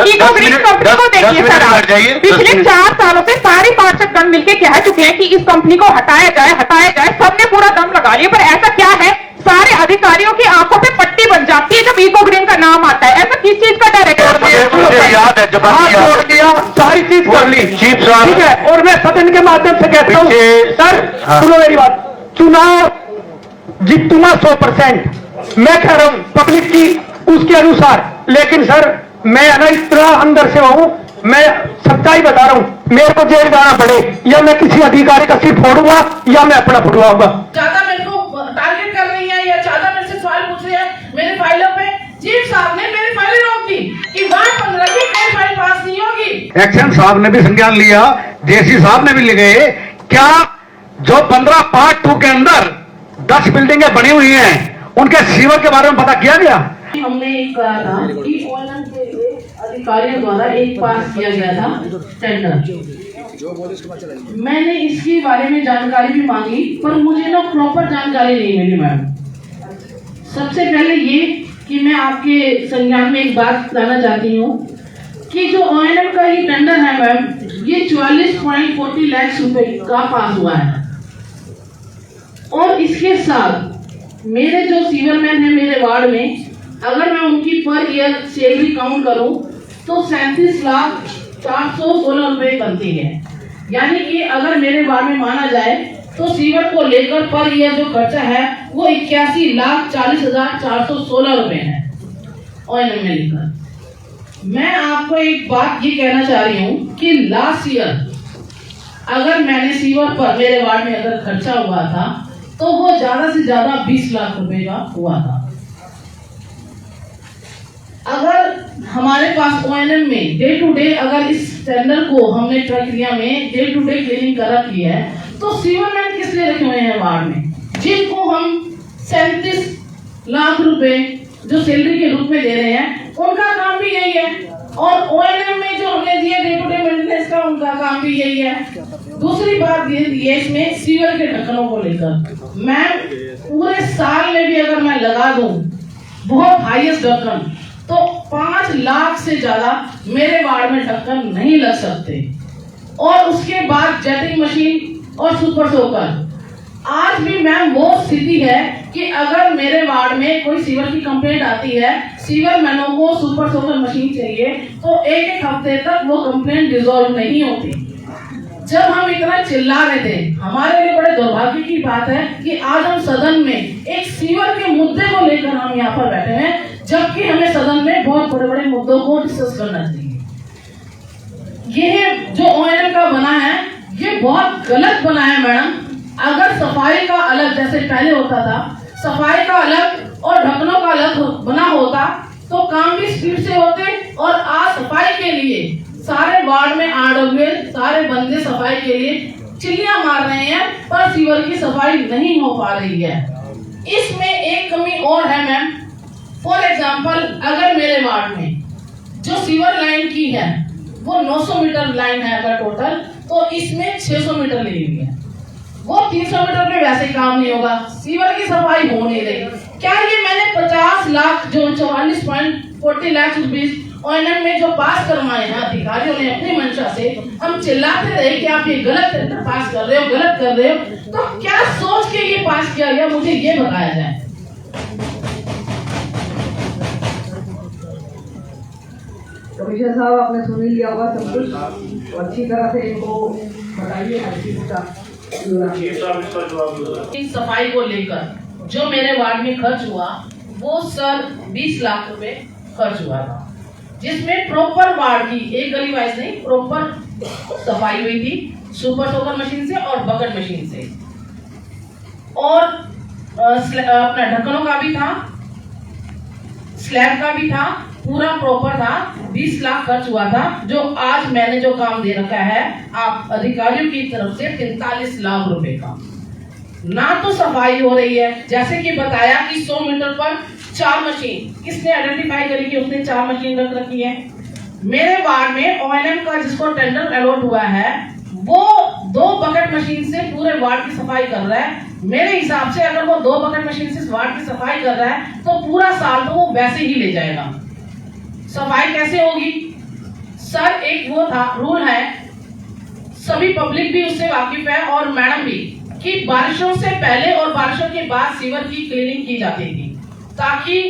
Eco green company को देखिए sir, आप पिछले 4 सालों से सारे पार्षदगण मिलकर कह चुके हैं कि इस कंपनी को हटाया जाए। सबने पूरा दम लगा लिया, पर ऐसा क्या है, सारे अधिकारियों की आंखों पे पट्टी बन जाती है जब इको ग्रीन का नाम आता है। ऐसा किस चीज का डर है? याद है जब सारी चीज कर ली, चीफ साहब, ठीक है। और मैं सदन के माध्यम से कहता हूँ सर, सुनो मेरी बात, चुनाव जीतूंगा 100%, मैं कह रहा हूं पब्लिक की उसके अनुसार। लेकिन सर मैं ना इतना अंदर से हूं, मैं सच्चाई बता रहा हूं, मेरे को जेल जाना पड़े या मैं किसी अधिकारी का सिर फोड़ूंगा या मैं अपना फोड़वाऊंगा। ज्यादा मेरे को टारगेट कर रही है या ज्यादा मेरे से सवाल पूछ रहे हैं मेरे फाइलों पे। चीफ साहब ने मेरी फाइलें रोक दी कि वहां 15 की कोई फाइल पास नहीं होगी। एक्शन साहब ने भी संज्ञान लिया, जेसी साहब ने भी ले गए। क्या जो 15 पार्ट 2 के अंदर 10 बिल्डिंगें बनी हुई हैं उनके सीवर के बारे में पता किया गया? हमने एक कहा था कि ओएनएम के लिए अधिकारियों द्वारा एक पास किया गया था टेंडर। मैंने इसके बारे में जानकारी भी मांगी पर मुझे ना प्रॉपर जानकारी नहीं मिली मैम। सबसे पहले ये कि मैं आपके संज्ञान में एक बात लाना चाहती हूँ कि जो ओएनएम का ये टेंडर है मैम, ये 44.40 लाख रुपए का पास हुआ है। और इसके साथ मेरे जो सीवरमैन है मेरे वार्ड में, अगर मैं उनकी पर ईयर सैलरी काउंट करूं तो 37,416 रुपए बनती है। यानी कि अगर मेरे वार्ड में माना जाए तो सीवर को लेकर पर ईयर जो खर्चा है वो 81,40,416 रुपए है ओएनएम में लेकर। मैं आपको एक बात ये कहना चाह रही हूँ कि लास्ट ईयर अगर मैंने सीवर पर मेरे वार्ड में अगर खर्चा हुआ था तो वो ज्यादा से ज्यादा 20 लाख रुपए का हुआ था। अगर हमारे पास ओएनएम में डे टू डे अगर इस टेंडर को हमने प्रक्रिया में डे टू डे क्लीनिंग कर रखी है तो सीवरमैन किस लिए रखे हुए हैं वार्ड में, जिनको हम 37 लाख रुपए जो सैलरी के रूप में दे रहे हैं, उनका काम भी यही है। और ओएनएम में जो हमने दिया डे टू डे मेंटेनेंस का, उनका काम भी यही है। दूसरी बात ये इसमें सीवर के ढक्कनों को लेकर, मैम पूरे साल में भी अगर मैं लगा दूं बहुत हाईएस्ट ढक्कन तो 5 लाख से ज्यादा मेरे वार्ड में ढक्कन नहीं लग सकते। और उसके बाद जेटिंग मशीन और सुपर सोकर, आज भी मैम वो स्थिति है कि अगर मेरे वार्ड में कोई सीवर की कंप्लेंट आती है, सीवर मैनों को सुपर सोकर मशीन चाहिए तो एक हफ्ते तक वो कंप्लेंट रिजॉल्व नहीं होती। जब हम इतना चिल्ला रहे थे, हमारे लिए बड़े दुर्भाग्य की बात है कि आज हम सदन में एक सीवर के मुद्दे को लेकर हम यहाँ पर बैठे हैं, जबकि हमें सदन में बहुत बड़े बड़े मुद्दों को डिस्कस करना चाहिए। ये जो ओएनएम का बना है ये बहुत गलत बना है मैडम। अगर सफाई का अलग जैसे पहले होता था, सफाई का अलग और ढक्कनों का अलग बना होता तो काम भी स्पीड से होते। और आज सफाई के लिए सारे वार्ड में आरडब्ल्यूएस सारे बंदे सफाई के लिए चिल्लियां मार रहे हैं पर सीवर की सफाई नहीं हो पा रही है। इसमें एक कमी और है मैम। फॉर एग्जाम्पल अगर मेरे वार्ड में जो सीवर लाइन की है वो 900 मीटर लाइन है अगर टोटल, तो इसमें 600 मीटर ली हुई है। वो 300 मीटर पे वैसे ही काम नहीं होगा, सीवर की सफाई हो नहीं रही। क्या ये मैंने 50 लाख जो 44.40 लाख रुपीज ओएनएम में जो पास करवाए हैं अधिकारियों ने अपनी मंशा से, हम चिल्लाते रहे कि आप ये गलत टेंडर पास कर रहे हो, गलत कर रहे हो, तो क्या सोच के ये पास किया गया मुझे ये बताया जाए। कमिश्नर साहब आपने सुन ही लिया होगा सब कुछ, अच्छी तरह से इनको बताइए हर चीज का। इस सफाई को लेकर जो मेरे वार्ड में खर्च हुआ वो सर 20 लाख रुपए खर्च हुआ था, जिसमें प्रॉपर वार्ड की एक गली वाइज नहीं प्रॉपर सफाई हुई थी सुपर सोकर मशीन से और बकेट मशीन से। और अपना ढक्कनों का भी था, स्लैब का भी था, पूरा प्रॉपर था। 20 लाख खर्च हुआ था। जो आज मैंने जो काम दे रखा है आप अधिकारियों की तरफ से 43 लाख रुपए का, ना तो सफाई हो रही है। जैसे कि बताया कि 100 मीटर पर 4 मशीन, किसने आइडेंटिफाई करी कि उसने 4 मशीन रख रखी है। मेरे वार्ड में ओएनएम का जिसको टेंडर अलॉट हुआ है वो 2 बकेट मशीन से पूरे वार्ड की सफाई कर रहा है। मेरे हिसाब से अगर वो 2 बकेट मशीन से वार्ड की सफाई कर रहा है तो पूरा साल तो वो वैसे ही ले जाएगा। सफाई कैसे होगी? सर एक वो था रूल है, सभी पब्लिक भी उससे वाकिफ है और मैडम भी, कि बारिशों से पहले और बारिशों के बाद सीवर की क्लीनिंग की जाती थी ताकि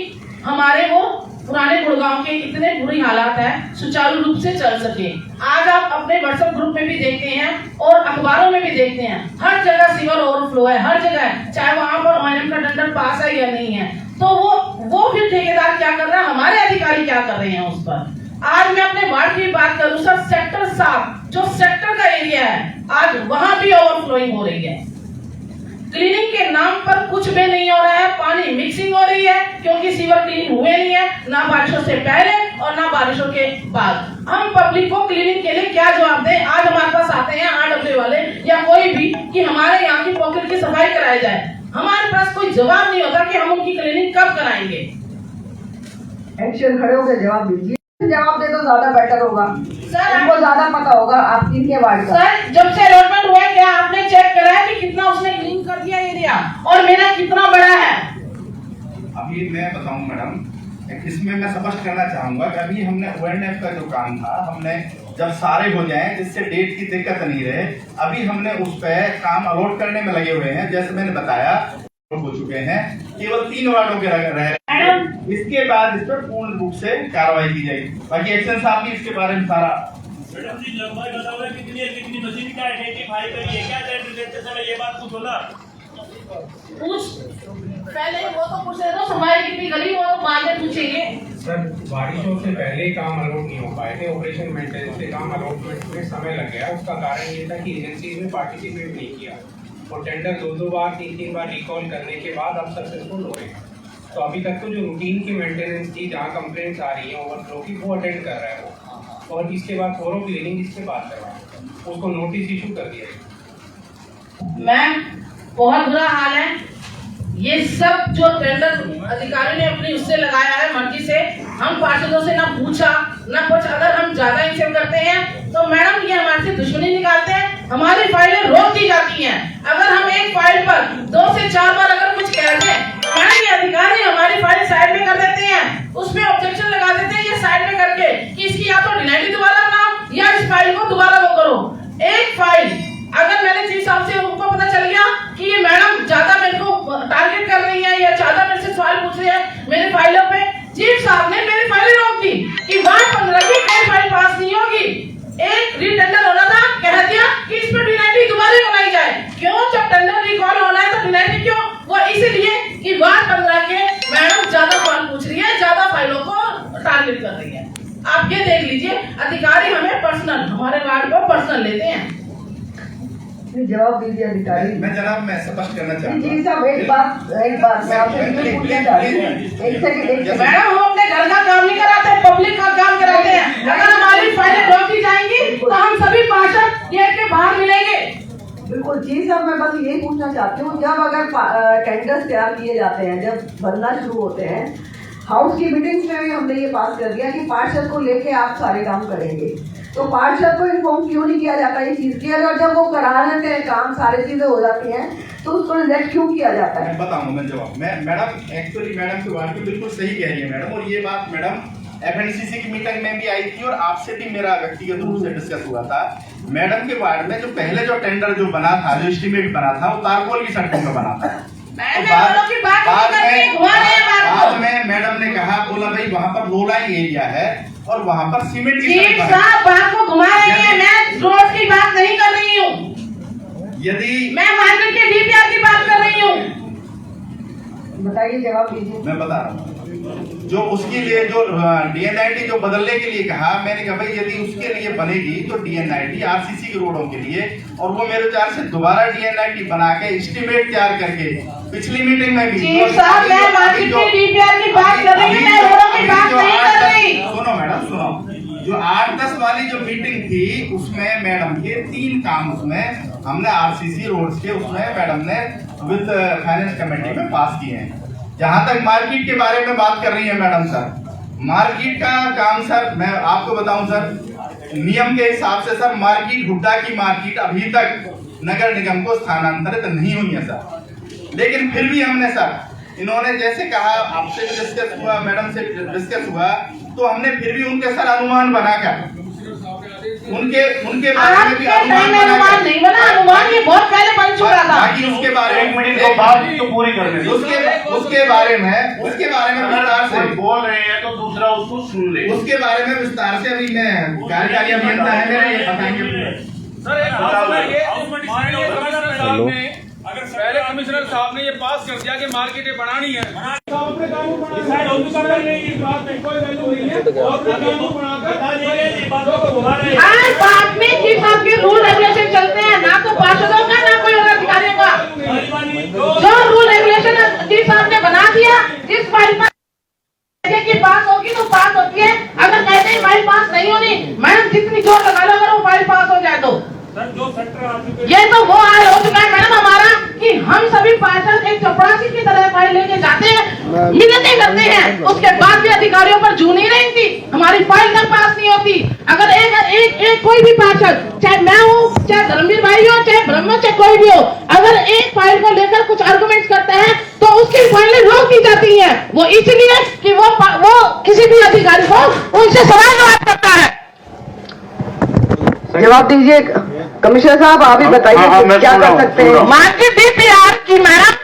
हमारे वो पुराने गुड़गांव के इतने बुरी हालात है सुचारू रूप से चल सके। आज आप अपने व्हाट्सएप ग्रुप में भी देखते हैं और अखबारों में भी देखते हैं, हर जगह सीवर ओवरफ्लो है, हर जगह, चाहे वहां पर ONM का टेंडर पास है या नहीं है। तो वो फिर ठेकेदार क्या कर रहा है, हमारे अधिकारी क्या कर रहे हैं उस पर। आज मैं अपने वार्ड की बात करूं सर, सेक्टर 7 जो सेक्टर का एरिया है, आज वहां भी ओवरफ्लोइंग हो रही है। क्लीनिंग के नाम पर कुछ भी नहीं हो रहा है, पानी मिक्सिंग हो रही है क्योंकि सीवर क्लीन हुए नहीं है, ना बारिशों से पहले और ना बारिशों के बाद। हम पब्लिक को क्लीनिंग के लिए क्या जवाब दें? आज हमारे पास आते हैं RW वाले या कोई भी कि हमारे यहाँ की पॉकेट की सफाई कराई जाए, हमारे पास कोई जवाब नहीं होता कि हम उनकी क्लीनिंग कब कराएंगे। एक्शन खड़े होकर जवाब दीजिए, जवाब दे तो ज्यादा बेटर होगा सर उनको ज्यादा पता होगा आप किनके वार्ड का। सर जब से अलॉटमेंट हुआ है क्या आपने चेक करा है कि कितना उसने क्लीन कर दिया एरिया और मेरा कितना बड़ा है? अभी मैं बताऊं मैडम, इसमें मैं स्पष्ट करना चाहूंगा कि अभी हमने ONF का जो काम था, हमने जब सारे हो जाएं जिससे डेट की दिक्कत नहीं रहे, अभी हमने उस पर काम अलॉट करने में लगे हुए हैं। जैसे मैंने बताया हो चुके हैं, केवल 3 वार्डों के रह रहे हैं। इसके बाद इस पर पूर्ण रूप से कार्रवाई की जाएगी। बाकी एक्शन साहब भी इसके बारे में सारा मैडम जी लगभग बताओ कितनी मशीन का आइडेंटिफाई करिए, क्या टेंडर देते समय ये बात पूछो ना। पहले वो तो पूछ रहे थे हमारी कितनी गली, वो बाद में पूछेंगे। सर बारिशों से पहले काम अलॉट नहीं हो पाए थे, ऑपरेशन मेंटेनेंस से काम अलॉटमेंट में समय लग गया। उसका कारण ये था कि एजेंसी ने पार्टिसिपेट नहीं किया और टेंडर 2 बार 3 बार रिकॉल करने के बाद अब सक्सेसफुल हो रहे हैं। तो अभी तक तो जो रूटीन की मेंटेनेंस थी, जहाँ कंप्लेंट्स आ रही है ओवरफ्लो की, वो अटेंड कर रहा है वो, और इसके बाद थोरो क्लीनिंग इसके बाद करवाएं, उसको नोटिस इशू कर दिया है। मैम बहुत बुरा हाल है, ये सब जो टेंडर अधिकारी ने अपनी उससे लगाया है मर्जी से, हम पार्षदों से ना पूछा ना कुछ। अगर हम ज्यादा इनसे करते हैं तो मैडम ये हमारे से दुश्मनी निकालते हैं, हमारी फाइलें रोक दी जाती हैं। अगर हम एक फाइल पर 2 से 4 बार अगर कुछ कह दें तो मैडम ये अधिकारी हमारी फाइल साइड में कर देते हैं, उसमें ऑब्जेक्शन लगा देते हैं ये साइड में करके कि इसकी या तो डिनाइटी दोबारा बनाओ या इस फाइल को दोबारा वो करो। एक फाइल अगर मैंने चीफ साहब से उनको पता चल गया कि ये मैडम ज्यादा मेरे को टारगेट कर रही है या ज्यादा मेरे से सवाल पूछ रही है मेरे फाइलों पे, चीफ साहब ने मेरी फाइलें रोक दी कि वार्ड 15 की कोई फाइल पास नहीं होगी। एक रीटेंडर होना था, कह दिया कि इस पर डिनाइटी दोबारा बनाई जाए। क्यों? जब टेंडर रिकॉल होना है तो डिनाइटी क्यों? वो इसलिए कि वार्ड 15 के मैडम ज्यादा सवाल पूछ रही है, ज्यादा फाइलों को टारगेट कर रही है। आप ये देख लीजिए, अधिकारी हमें पर्सनल, हमारे वार्ड को पर्सनल लेते हैं। जवाब दीजिए अधिकारी। मैं जनाब मैं स्पष्ट करना चाहूंगा। जी साहब एक बात मैं आपसे बिल्कुल पूछना चाहती हूँ। एक सेकंड मैडम हम अपने घर का काम नहीं कराते, पब्लिक का काम कराते हैं। अगर हमारी फाइलें रोकी जाएंगी तो हम सभी पार्षद गेट के बाहर मिलेंगे। बिल्कुल जी साहब, मैं बस यही पूछना चाहती हूँ, जब अगर टेंडर्स तैयार किए जाते हैं, जब बनना शुरू होते हैं, हाउस की मीटिंग्स में भी हमने ये पास कर दिया कि पार्षद को लेके आप सारे काम करेंगे, तो पार्षद को इन्फॉर्म क्यों नहीं किया जाता ये चीज की? और जब वो करा लेते हैं काम, सारी चीजें हो जाती हैं, तो उसको रिजेक्ट क्यों किया जाता है? मैं बताऊंगा मैं जवाब। मैं मैडम एक्चुअली मैडम की बात बिल्कुल सही कह रही है मैडम, और ये बात मैडम FNCC की मीटिंग में भी आई थी और आपसे भी मेरा व्यक्तिगत रूप से डिस्कस हुआ था। मैडम के वार्ड में जो पहले जो टेंडर जो बना था, जो एस्टिमेट बना था, वो तारकोल की सड़कों में बना था। बाद में मैडम ने कहा, बोला भाई वहाँ पर लो लाइन एरिया है और वहाँ पर सीमेंट की सड़क साहब बात को घुमा रही है, मैं रोड की बात नहीं कर रही हूँ, यदि मैं मार्केट के DPR की बात कर रही हूँ। बताइए, जवाब दीजिए। मैं बता रहा हूँ, जो उसके लिए जो DNIT जो बदलने के लिए कहा, मैंने कहा भाई यदि उसके लिए बनेगी तो DNIT RCC के रोडों के लिए, और वो मेरे विचार से दोबारा DNIT बना के एस्टिमेट तैयार करके पिछली मीटिंग में भी साहब मैं मार्केट के DPR की बात कर रही हूँ, मैं रोडों की बात नहीं कर रही। सुनो मैडम सुनो, जो 8-10 वाली जो मीटिंग थी उसमें मैडम के 3 काम उसमें हमने RCC रोड्स के उसमें मैडम ने विद फाइनेंस कमेटी में पास किए हैं। जहां तक मार्केट के बारे में बात कर रही है मैडम सर, मार्केट का काम सर मैं आपको बताऊं सर, नियम के हिसाब से सर मार्केट हुड्डा की मार्केट अभी तक नगर निगम को स्थानांतरित नहीं हुई है सर। लेकिन फिर भी हमने सर, इन्होंने जैसे कहा, आपसे भी डिस्कस हुआ, मैडम से डिस्कस हुआ, तो हमने फिर भी उनके सर अनुमान बनाकर उनके उनके बारे में भी अनुमान नहीं बना, अनुमान ये बहुत पहले बन चुका था। बाकी उसके बारे में बात तो पूरी करने उसके बारे में विस्तार से बोल रहे हैं तो दूसरा उसको सुन ले। उसके बारे में विस्तार से अभी मैं कार्यकारी अभियंता है मेरे, ये बताएंगे। अगर पहले कमिश्नर साहब ने ये पास कर दिया कि मार्केटें बनानी है, हर बात में चीफ साहब के रूल रेगुलेशन चलते हैं, ना तो पार्षदों का ना कोई और अधिकारियों का। जो रूल रेगुलेशन चीफ साहब ने बना दिया, जिस फाइल पर की पास होगी तो पास होती है, अगर कहते हैं फाइल पास नहीं होनी, मैडम जितनी जोर लगा लो अगर वो फाइल पास हो जाए तो। ये तो वो हाल हो चुका है मैडम हमारा कि हम सभी पार्षद एक चपरासी की तरह फाइल लेके जाते हैं, मिन्नतें करते हैं, उसके बाद भी अधिकारियों पर जू नहीं रही थी, हमारी फाइल तक पास नहीं होती। अगर एक कोई भी पार्षद, चाहे मैं हूँ, चाहे धर्मवीर भाई हो, चाहे ब्रह्म, चाहे कोई भी हो, अगर एक फाइल को लेकर कुछ आर्गुमेंट्स करते हैं तो उसकी फाइलें रोक दी जाती हैं। वो इसलिए कि वो किसी भी अधिकारी को उनसे सवाल जवाब करता है। जवाब दीजिए कमिश्नर साहब, आप ही बताइए क्या कर सकते हैं। मानकी डीपीआर की मैडम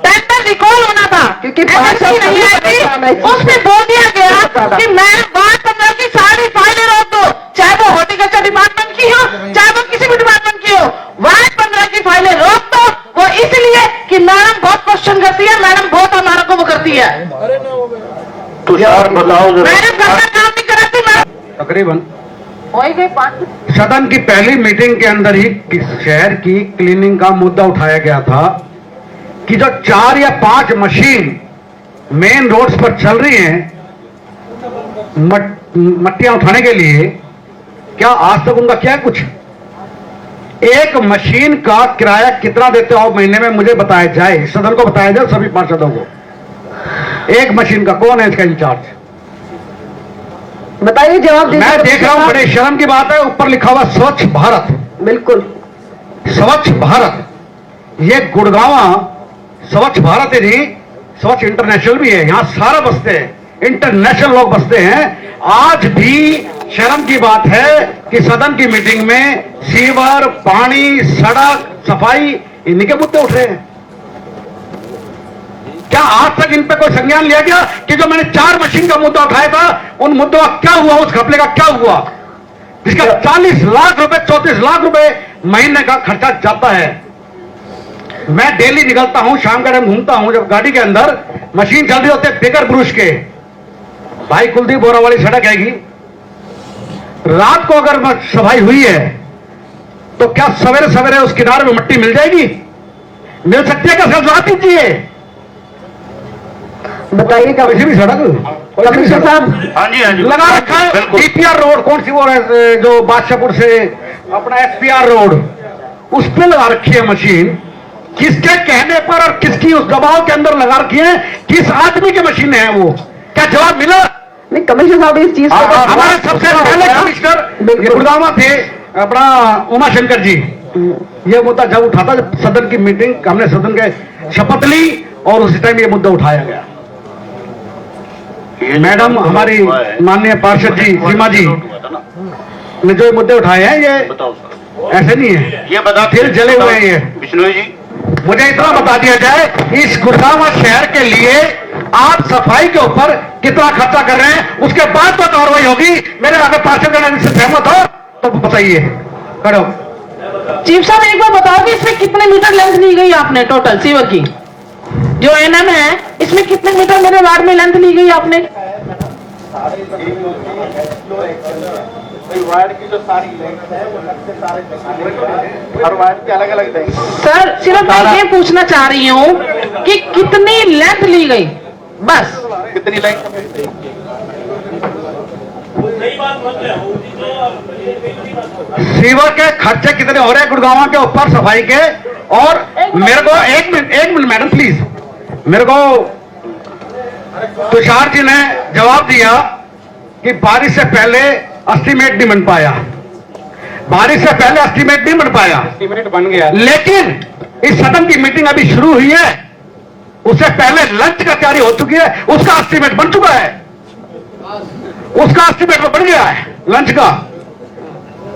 टेंडर रिकॉल होना था क्योंकि नहीं आई थी, उसमें बोल दिया गया कि मैं वार्ड 15 की सारी फाइलें रोक दो, चाहे वो हॉर्टिकल्चर डिपार्टमेंट की हो, चाहे वो किसी भी डिपार्टमेंट की हो, वार्ड 15 की फाइलें रोक दो। वो इसलिए कि मैडम बहुत क्वेश्चन करती है, मैडम बहुत हमारा को वो करती है। तो यार बताओ मैडम घर का काम नहीं कराती मैडम। तकरीबन हो गई 5 सदन की पहली मीटिंग के अंदर ही शहर की क्लीनिंग का मुद्दा उठाया गया था कि जो 4 या 5 मशीन मेन रोड्स पर चल रही हैं मट्टियां उठाने के लिए, क्या आज तक उनका क्या है कुछ? एक मशीन का किराया कितना देते हो महीने में मुझे बताया जाए, सदन को बताया जाए, सभी पार्षदों को। एक मशीन का कौन है इसका इंचार्ज? बताइए, जवाब दीजिए। मैं देख रहा हूं, बड़े शर्म की बात है, ऊपर लिखा हुआ स्वच्छ भारत। बिल्कुल स्वच्छ भारत, ये गुड़गांव स्वच्छ भारत है जी, स्वच्छ इंटरनेशनल भी है, यहां सारा बसते हैं, इंटरनेशनल लोग बसते हैं। आज भी शर्म की बात है कि सदन की मीटिंग में सीवर, पानी, सड़क, सफाई, इन्हीं के मुद्दे उठ रहे हैं। क्या आज तक इन पे कोई संज्ञान लिया गया कि जो मैंने 4 मशीन का मुद्दा उठाया था, उन मुद्दों का क्या हुआ, उस घपले का क्या हुआ, जिसका 40 लाख रुपए 34 लाख रुपए महीने का खर्चा जाता है। मैं डेली निकलता हूं, शाम का टाइम घूमता हूं, जब गाड़ी के अंदर मशीन चल रही होती है बिगर ब्रुश के, भाई कुलदीप बोरा वाली सड़क हैगी, रात को अगर सफाई हुई है तो क्या सवेरे सवेरे उस किनारे में मट्टी मिल जाएगी? मिल सकती है? क्या जवाब दीजिए, बताइए किसी भी सड़क कमिश्नर साहब। हाँ जी, हाँ जी, लगा रखा है डीपीआर रोड, कौन सी वो है जो बादशाहपुर से अपना एसपीआर रोड, उस पर लगा रखी है मशीन। किसके कहने पर और किसकी उस दबाव के अंदर लगा रखी है? किस आदमी की मशीन है वो? क्या जवाब मिला? नहीं कमिश्नर साहब, इस चीज को हमारे सबसे पहले कमिश्नर गुड़गांव थे अपना उमाशंकर जी, ये मुद्दा जब उठा था, जब सदन की मीटिंग, हमने सदन के शपथ ली और उसी टाइम ये मुद्दा उठाया गया। मैडम हमारी माननीय पार्षद जी सीमा जी ने जो मुद्दे उठाए हैं, ये ऐसे नहीं है, ये बता फिर जले हुए हैं ये। विष्णु जी, मुझे इतना बता दिया जाए, इस गुड़गांव शहर के लिए आप सफाई के ऊपर कितना खर्चा कर रहे हैं, उसके बाद तो कार्रवाई होगी। मेरे अगर पार्षद से सहमत हो तो बताइए। करो चीफ साहब, एक बार बताओ कि इसमें कितने मीटर लेंथ ली गई आपने टोटल सीवर की? जो एनएम है, इसमें कितने मीटर मेरे वार्ड में लेंथ ली गई आपने? वार्ड की जो सारी लेंथ है वो लगते सारे हर वार्ड के अलग अलग लेंथ। सर, सिर्फ मैं ये पूछना चाह रही हूँ कि कितनी लेंथ ली गई, बस। कितनी लेंथ? सीवर के खर्चे कितने हो रहे हैं गुड़गांव के ऊपर सफाई के? और मेरे को एक मिनट मैडम प्लीज, मेरे को तुषार जी ने जवाब दिया कि बारिश से पहले एस्टीमेट नहीं बन पाया, बारिश से पहले एस्टीमेट नहीं बन पाया, एस्टीमेट बन गया, लेकिन इस सदन की मीटिंग अभी शुरू हुई है, उससे पहले लंच का तैयारी हो चुकी है, उसका एस्टीमेट बन चुका है, उसका एस्टीमेट बन गया है लंच का।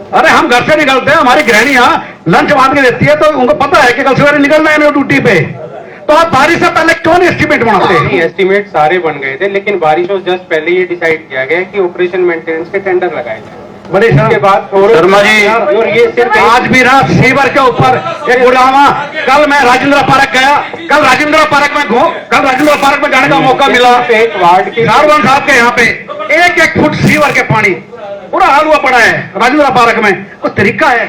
अरे हम घर से निकलते हैं, हमारी गृहणियां लंच बांध के देती है, तो उनको पता है कि कल सवेरे निकलना है ड्यूटी पे, तो आप बारिश से पहले क्यों नहीं एस्टिमेट बनाते? एस्टिमेट सारे बन गए थे, लेकिन बारिश हो जस्ट पहले ये डिसाइड किया गया कि ऑपरेशन मेंटेनेंस के टेंडर लगाए जाए। बड़े उसके बाद शर्मा जी, और ये सिर्फ आज भी ना सीवर के ऊपर एक गुड़ावा, कल मैं राजेंद्र पार्क गया, कल राजेंद्र पार्क में जाने का मौका मिला, एक वार्ड के सारवन साहब के यहाँ पे एक एक फुट सीवर के पानी पूरा हाल हुआ पड़ा है राजेंद्र पार्क में। कुछ तरीका है?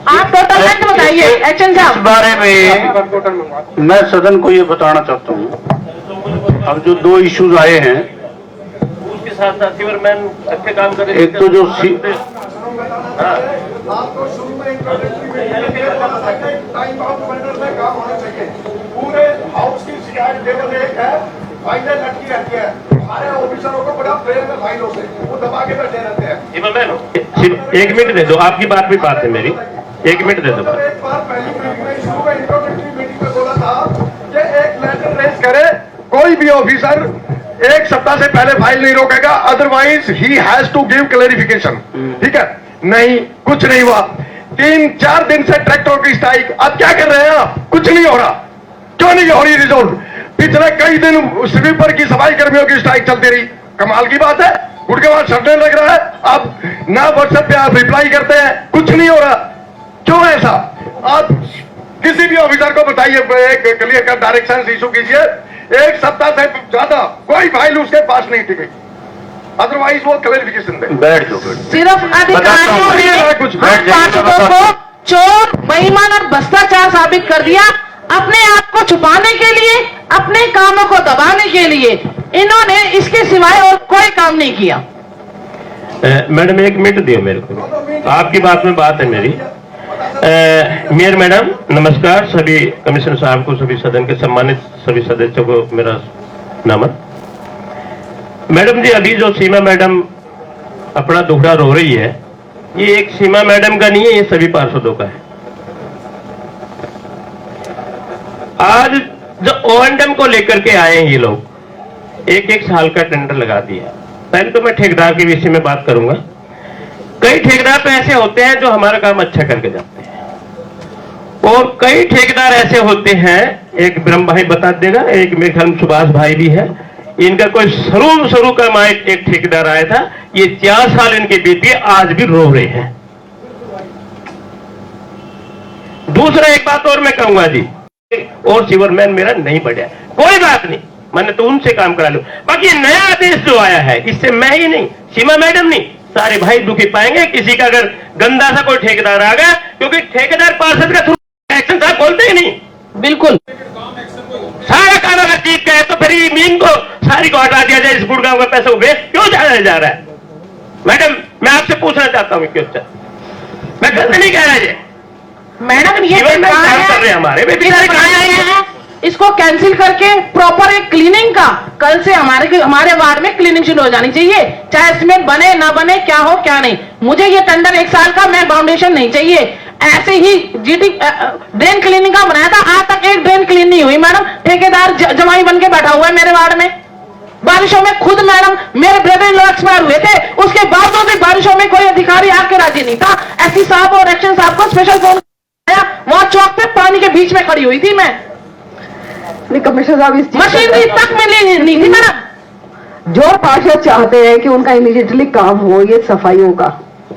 आप टोटल लेंथ बताइए एक्शन इस साहब। बारे में मैं सदन को ये बताना चाहता हूँ, अब जो दो इश्यूज आए हैं, उसके साथ साथ सीवरमैन अच्छे काम कर रहे हैं। एक तो जो आपको शुरू में टाइम आउट बंडल में काम होना चाहिए। पूरे हाउस की शिकायत टेबल एक है, फाइलें लटकी रहती है, हमारे ऑफिसरों को बड़ा प्रेम है फाइलों से, वो दबा के बैठे रहते हैं। सीवरमैन एक मिनट दे दो, आपकी बात भी बात है मेरी, एक मिनट दे दो। एक बार पहली मीटिंग में शुरू में इंट्रोडक्टरी मीटिंग में बोला था कि एक लेटर रेज करे कोई भी ऑफिसर, एक सप्ताह से पहले फाइल नहीं रोकेगा, otherwise he has to give clarification. ठीक है, नहीं, कुछ नहीं हुआ। 3-4 दिन से ट्रैक्टरों की स्ट्राइक, अब क्या कर रहे हैं आप? कुछ नहीं हो रहा। क्यों नहीं हो रही रिजोल्व? पिछले कई दिन स्वीपर की, सफाई कर्मियों की स्ट्राइक चलती रही। कमाल की बात है, उनके बाद सड़ने लग रहा है, अब ना व्हाट्सएप पे आप रिप्लाई करते हैं, कुछ नहीं हो रहा। क्यों ऐसा? आप किसी भी ऑफिसर को बताइए, एक क्लियर कट डायरेक्शन इशू कीजिए, एक सप्ताह से ज्यादा कोई फाइल उसके पास नहीं थी गई, अदरवाइज वो क्लेरिफिकेशन दे। बैठ जाओ। सिर्फ अधिकारियों ने कुछ हम पार्षदों को चोर, बेईमान और भ्रष्टाचार साबित कर दिया, अपने आप को छुपाने के लिए, अपने कामों को दबाने के लिए। इन्होंने इसके सिवाय और कोई काम नहीं किया। मैडम एक मिनट दियो मेरे को, आपकी बात में बात है मेरी। मेयर मैडम नमस्कार, सभी कमिश्नर साहब को, सभी सदन के सम्मानित सभी सदस्यों को मेरा नमन। मैडम जी, अभी जो सीमा मैडम अपना दुखड़ा रो रही है, ये एक सीमा मैडम का नहीं है, ये सभी पार्षदों का है। आज जो O&M को लेकर के आए हैं ये लोग, एक साल का टेंडर लगा दिया। पहले तो मैं ठेकेदार के विषय में बात करूंगा। कई ठेकेदार तो ऐसे होते हैं जो हमारा काम अच्छा करके जाते हैं, और कई ठेकेदार ऐसे होते हैं, एक ब्रह्म भाई बता देगा, एक मेरे ख्याल में सुभाष भाई भी है, इनका कोई शुरू का एक ठेकेदार आया था, ये 4 साल इनके बीत गए, आज भी रो रहे हैं। दूसरा एक बात और मैं कहूंगा जी, और सीवरमैन मेरा नहीं बढ़िया, कोई बात नहीं, मैंने तो उनसे काम करा लूं। बाकी नया आदेश जो आया है, इससे मैं ही नहीं, सीमा मैडम नहीं, सारे भाई दुखी पाएंगे। किसी का अगर गंदा सा कोई ठेकेदार आ गया, क्योंकि ठेकेदार पार्षद का थ्रू एक्शन साहब बोलते ही नहीं, बिल्कुल सारा काम अगर जीत गए तो फिर मीन को सारी को हटा दिया जाए, इस गुड़गांव का पैसा वेस्ट क्यों जाया जा रहा है? मैडम मैं आपसे पूछना चाहता हूँ क्वेश्चन, मैं गलत नहीं कह रहा है। मैडम ये काम कर रहे हैं हमारे, वे बेचारे कहाँ आए हैं? इसको कैंसिल करके प्रॉपर एक क्लीनिंग का, कल से हमारे वार्ड में क्लीनिंग शुरू हो जानी चाहिए, चाहे इसमें बने ना बने, क्या हो क्या नहीं। मुझे ये टेंडर 1 साल का, मैं फाउंडेशन नहीं चाहिए। ऐसे ही जीडी ड्रेन क्लीनिंग का बनाया था, आज तक एक ड्रेन क्लीन नहीं हुई मैडम। ठेकेदार जमाई बन के बैठा हुआ है मेरे वार्ड में। बारिशों में खुद मैडम मेरे ब्रदर इन लॉ एक्सपायर हुए थे, उसके बावजूद भी बारिशों में कोई अधिकारी आके राजी नहीं था। एसपी साहब और एक्शन साहब को स्पेशल फोन किया, वहां चौक पे पानी के बीच में खड़ी हुई थी मैं। कमिश्नर साहब, इस मशीनरी तक मिली नहीं थी मैडम। जो पार्षद चाहते हैं कि उनका इमीडिएटली काम हो, ये सफाइयों का,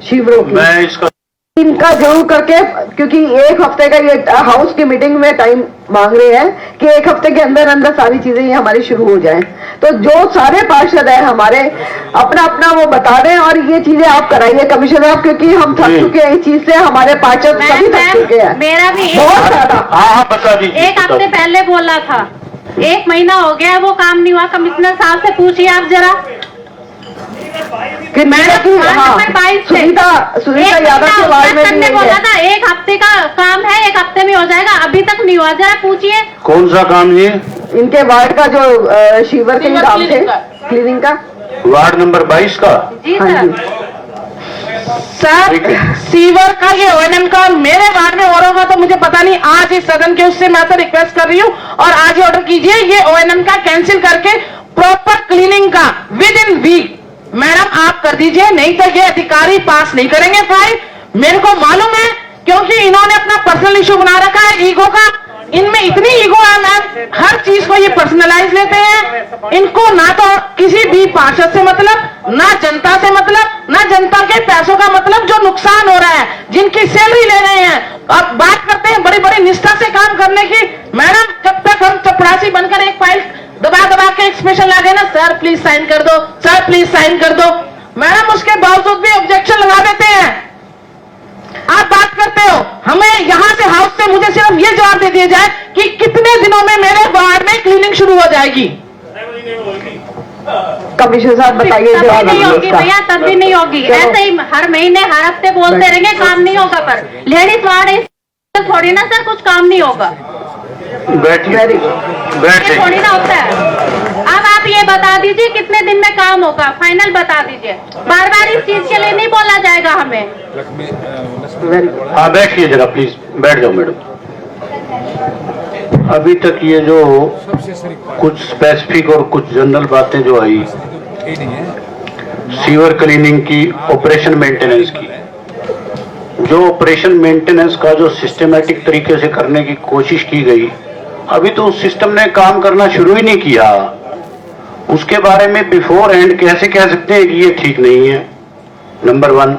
शिविरों की, मैं इसका इनका जरूर करके, क्योंकि 1 हफ्ते का ये हाउस की मीटिंग में टाइम मांग रहे हैं कि 1 हफ्ते के अंदर अंदर सारी चीजें ये हमारी शुरू हो जाएं। तो जो सारे पार्षद हैं हमारे, अपना अपना वो बता दें और ये चीजें आप कराइए कमिश्नर साहब, क्योंकि हम थक चुके हैं इस चीज से, हमारे पार्षद सभी थक चुके हैं मेरा भी बहुत ज्यादा। हाँ बता दीजिए। 1 हफ्ते पहले बोला था, 1 महीना हो गया वो काम नहीं हुआ। कमिश्नर साहब से पूछिए आप जरा। सुनीता यादव के बारे में ने बोला था 1 हफ्ते का काम है, 1 हफ्ते में हो जाएगा, अभी तक नहीं हुआ। जरा पूछिए कौन सा काम ये? इनके वार्ड का जो शिवर के काम थे, क्लीनिंग का, वार्ड नंबर 22 का। जी हाँ सर। सर सीवर का ये O&M का मेरे वार्ड में और होगा तो मुझे पता नहीं। आज इस सदन के उससे मैं तो रिक्वेस्ट कर रही हूँ और आज ही ऑर्डर कीजिए, ये O&M का कैंसिल करके प्रॉपर क्लीनिंग का विद इन वीक मैडम आप कर दीजिए, नहीं तो ये अधिकारी पास नहीं करेंगे फाइल। मेरे को मालूम है, क्योंकि इन्होंने अपना पर्सनल इशू बना रखा है ईगो का। इनमें इतनी ईगो है मैम, हर चीज को ये पर्सनलाइज लेते हैं। इनको ना तो किसी भी पार्षद से मतलब, ना जनता से मतलब, ना जनता के पैसों का मतलब जो नुकसान हो रहा है, जिनकी सैलरी ले रहे हैं। अब बात करते हैं बड़ी बड़ी निष्ठा से काम करने की। मैडम जब तक हम चपरासी बनकर एक फाइल दबा दबा के एक स्पेशल ला देना, सर प्लीज साइन कर दो, सर प्लीज साइन कर दो, मैडम उसके बावजूद भी ऑब्जेक्शन लगा देते हैं। आप बात करते हो, हमें यहाँ से हाउस से मुझे सिर्फ ये जवाब दे दिया जाए कि कितने दिनों में मेरे वार्ड में क्लीनिंग शुरू हो जाएगी। कमिश्नर साहब बताइए तब भी जवाब नहीं होगी इसका। भैया, तब भी नहीं होगी। ऐसे ही हर महीने हर हफ्ते बोलते रहेंगे, काम नहीं होगा। पर लेडीज वार्ड है थोड़ी ना सर, कुछ काम नहीं होगा, बैठिए ये थोड़ी ना होता है। अब आप ये बता दीजिए कितने दिन में काम होगा, फाइनल बता दीजिए। बार बार इस चीज के लिए नहीं बोला जाएगा हमें। हाँ बैठिए जरा प्लीज, बैठ जाओ मैडम। अभी तक ये जो कुछ स्पेसिफिक और कुछ जनरल बातें जो आई, सीवर क्लीनिंग की, ऑपरेशन मेंटेनेंस की, जो ऑपरेशन मेंटेनेंस का जो सिस्टमेटिक तरीके से करने की कोशिश की गई, अभी तो उस सिस्टम ने काम करना शुरू ही नहीं किया। उसके बारे में बिफोर एंड कैसे कह सकते हैं कि ये ठीक नहीं है, नंबर 1।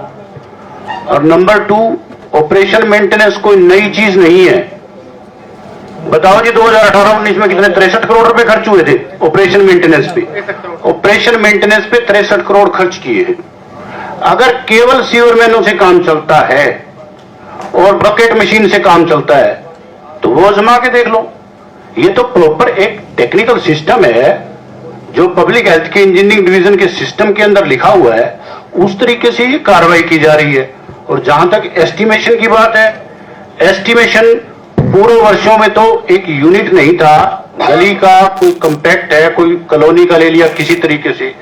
और नंबर 2, ऑपरेशन मेंटेनेंस कोई नई चीज नहीं है। बताओ जी 2018-19 में कितने 63 करोड़ रुपए खर्च हुए थे ऑपरेशन मेंटेनेंस पे। ऑपरेशन मेंटेनेंस पे 63 करोड़ खर्च किए हैं। अगर केवल सीवरमैनों से काम चलता है और बकेट मशीन से काम चलता है तो वो आजमा के देख लो। ये तो प्रॉपर एक टेक्निकल सिस्टम है जो पब्लिक हेल्थ के इंजीनियरिंग डिवीजन के सिस्टम के अंदर लिखा हुआ है, उस तरीके से ये कार्रवाई की जा रही है। और जहां तक एस्टिमेशन की बात है, एस्टिमेशन पूर्व वर्षों में तो एक यूनिट नहीं था, गली का कोई कंपैक्ट है, कोई कॉलोनी का ले लिया, किसी तरीके से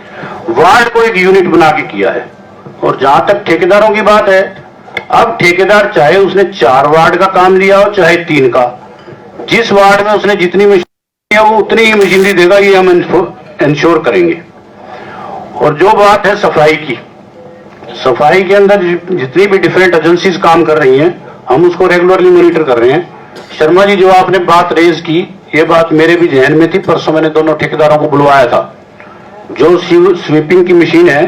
वार्ड को एक यूनिट बना के किया है। और जहां तक ठेकेदारों की बात है, अब ठेकेदार चाहे उसने 4 वार्ड का काम लिया हो चाहे 3 का, जिस वार्ड में उसने जितनी मशीनरी है वो उतनी ही मशीनरी देगा, ये हम इंश्योर करेंगे। और जो बात है सफाई की, सफाई के अंदर जितनी भी डिफरेंट एजेंसीज काम कर रही हैं, हम उसको रेगुलरली मॉनिटर कर रहे हैं। शर्मा जी जो आपने बात रेज की, ये बात मेरे भी ध्यान में थी। परसों मैंने दोनों ठेकेदारों को बुलवाया था। जो स्वीपिंग की मशीन है,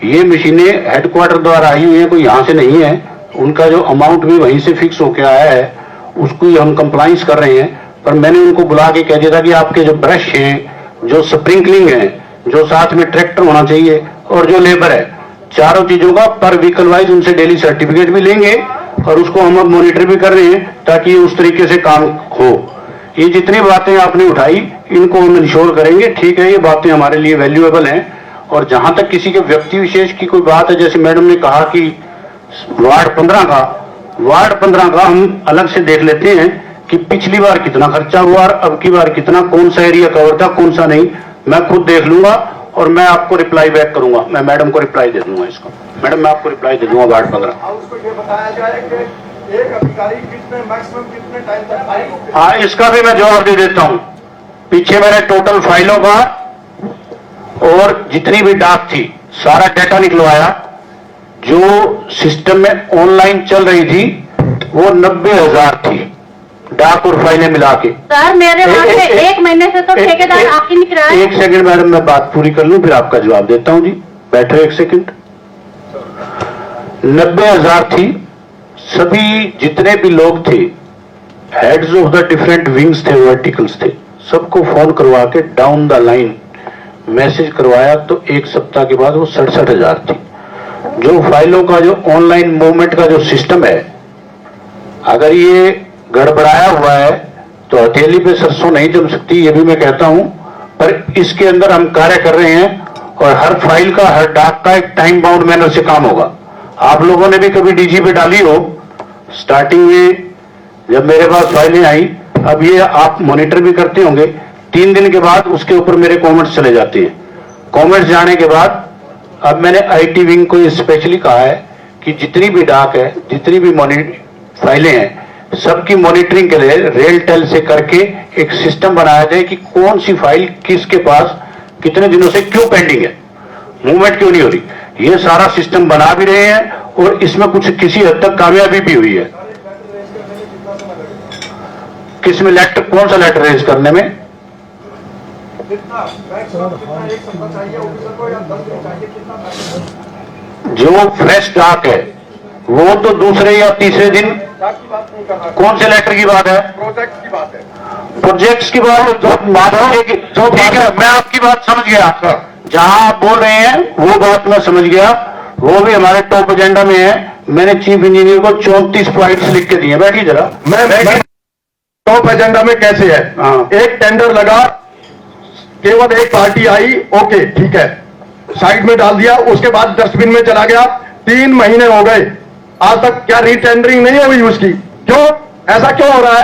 ये मशीनें हेडक्वार्टर द्वारा आई हुई है, कोई यहाँ से नहीं है। उनका जो अमाउंट भी वहीं से फिक्स होकर आया है, उसको ही हम कंप्लाइंस कर रहे हैं। पर मैंने उनको बुला के कह दिया था कि आपके जो ब्रश हैं, जो स्प्रिंकलिंग है, जो साथ में ट्रैक्टर होना चाहिए और जो लेबर है, चारों चीजों का पर व्हीकल वाइज उनसे डेली सर्टिफिकेट भी लेंगे और उसको हम अब मॉनिटर भी कर रहे हैं ताकि उस तरीके से काम हो। ये जितनी बातें आपने उठाई, इनको हम इंश्योर करेंगे। ठीक है, ये बातें हमारे लिए वैल्यूएबल हैं। और जहां तक किसी के व्यक्ति विशेष की कोई बात है, जैसे मैडम ने कहा कि वार्ड 15 का हम अलग से देख लेते हैं कि पिछली बार कितना खर्चा हुआ और अब की बार कितना, कौन सा एरिया कवर था कौन सा नहीं, मैं खुद देख लूंगा और मैं आपको रिप्लाई बैक करूंगा। मैं मैडम को रिप्लाई दे दूंगा इसका। मैडम मैं आपको रिप्लाई दे दूंगा वार्ड 15। उसको ये बताया जाए कि एक अधिकारी कितने मैक्सिमम कितने टाइम तक। हाँ, इसका भी मैं जवाब दे देता हूं। पीछे मैंने टोटल फाइलों का और जितनी भी डाक थी सारा डाटा निकलवाया। जो सिस्टम में ऑनलाइन चल रही थी वो 90,000 थी, डाक और फाइलें मिला के। सर मेरे वहाँ से 1 महीने से तो ठेकेदार आ ही नहीं रहा है। 1 सेकंड मैडम, मैं बात पूरी कर लूं फिर आपका जवाब देता हूं जी। बैठो 1 सेकंड। 90,000 थी। सभी जितने भी लोग थे, heads of the different wings थे, वर्टिकल्स थे, सबको फोन करवा के डाउन द लाइन मैसेज करवाया तो 1 सप्ताह के बाद वो 67,000 थी। जो फाइलों का जो ऑनलाइन मूवमेंट का जो सिस्टम है, अगर ये गड़बड़ाया हुआ है तो हथेली पे सरसों नहीं जम सकती, ये भी मैं कहता हूं। पर इसके अंदर हम कार्य कर रहे हैं और हर फाइल का, हर डाक का एक टाइम बाउंड मैनर से काम होगा। आप लोगों ने भी कभी डीजी पे डाली हो, स्टार्टिंग में जब मेरे पास फाइलें आई, अब ये आप मॉनिटर भी करते होंगे, 3 दिन के बाद उसके ऊपर मेरे कमेंट्स चले जाते हैं। कमेंट्स जाने के बाद अब मैंने आईटी विंग को ये स्पेशली कहा है कि जितनी भी डाक है, जितनी भी फाइलें हैं, सबकी मॉनिटरिंग के लिए रेल टेल से करके एक सिस्टम बनाया जाए कि कौन सी फाइल किसके पास कितने दिनों से क्यों पेंडिंग है। मूवमेंट क्यों नहीं हो रही? ये सारा सिस्टम बना भी रहे हैं और इसमें कुछ किसी हद तक कामयाबी भी हुई है। किसमें लेटर, कौन सा लेटर रेज करने में? जो फ्रेश स्टॉक है वो तो दूसरे या तीसरे दिन, कौन से लेटर की बात है? प्रोजेक्ट की बात है, प्रोजेक्ट्स की बात है। जो ठीक है, मैं आपकी बात समझ गया, जहां आप बोल रहे हैं वो बात मैं समझ गया, वो भी हमारे टॉप एजेंडा में है। मैंने चीफ इंजीनियर को 34 पॉइंट्स लिख के दिए। बैठिए जरा। मैं टॉप एजेंडा में कैसे है? एक टेंडर लगा, केवल एक पार्टी आई, ओके ठीक है, साइड में डाल दिया, उसके बाद डस्टबिन में चला गया। 3 महीने हो गए, आज तक क्या रीटेंडरिंग नहीं हुई उसकी? क्यों, ऐसा क्यों हो रहा है?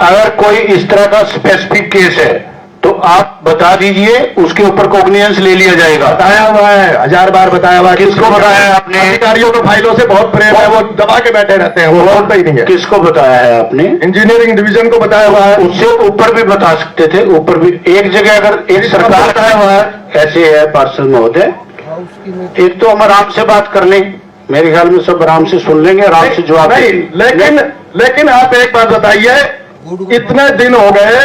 अगर कोई इस तरह का स्पेसिफिक केस है तो आप बता दीजिए, उसके ऊपर कॉग्निजेंस ले लिया जाएगा। बताया हुआ है, 1000 बार बताया हुआ है। किसको बताया है आपने? अधिकारियों को फाइलों से बहुत प्रेम है, वो दबा के बैठे रहते हैं, वो बोलते ही नहीं है। किसको बताया है आपने? इंजीनियरिंग डिवीजन को बताया हुआ है। उससे ऊपर भी बता सकते थे, ऊपर भी। एक जगह अगर एक सरकार बताया हुआ है, ऐसे है पार्षद महोदय, एक तो हम आराम से बात कर लें, मेरे ख्याल में सब आराम से सुन लेंगे, आराम से जवाब नहीं, लेकिन आप एक बात बताइए, इतने दिन हो गए,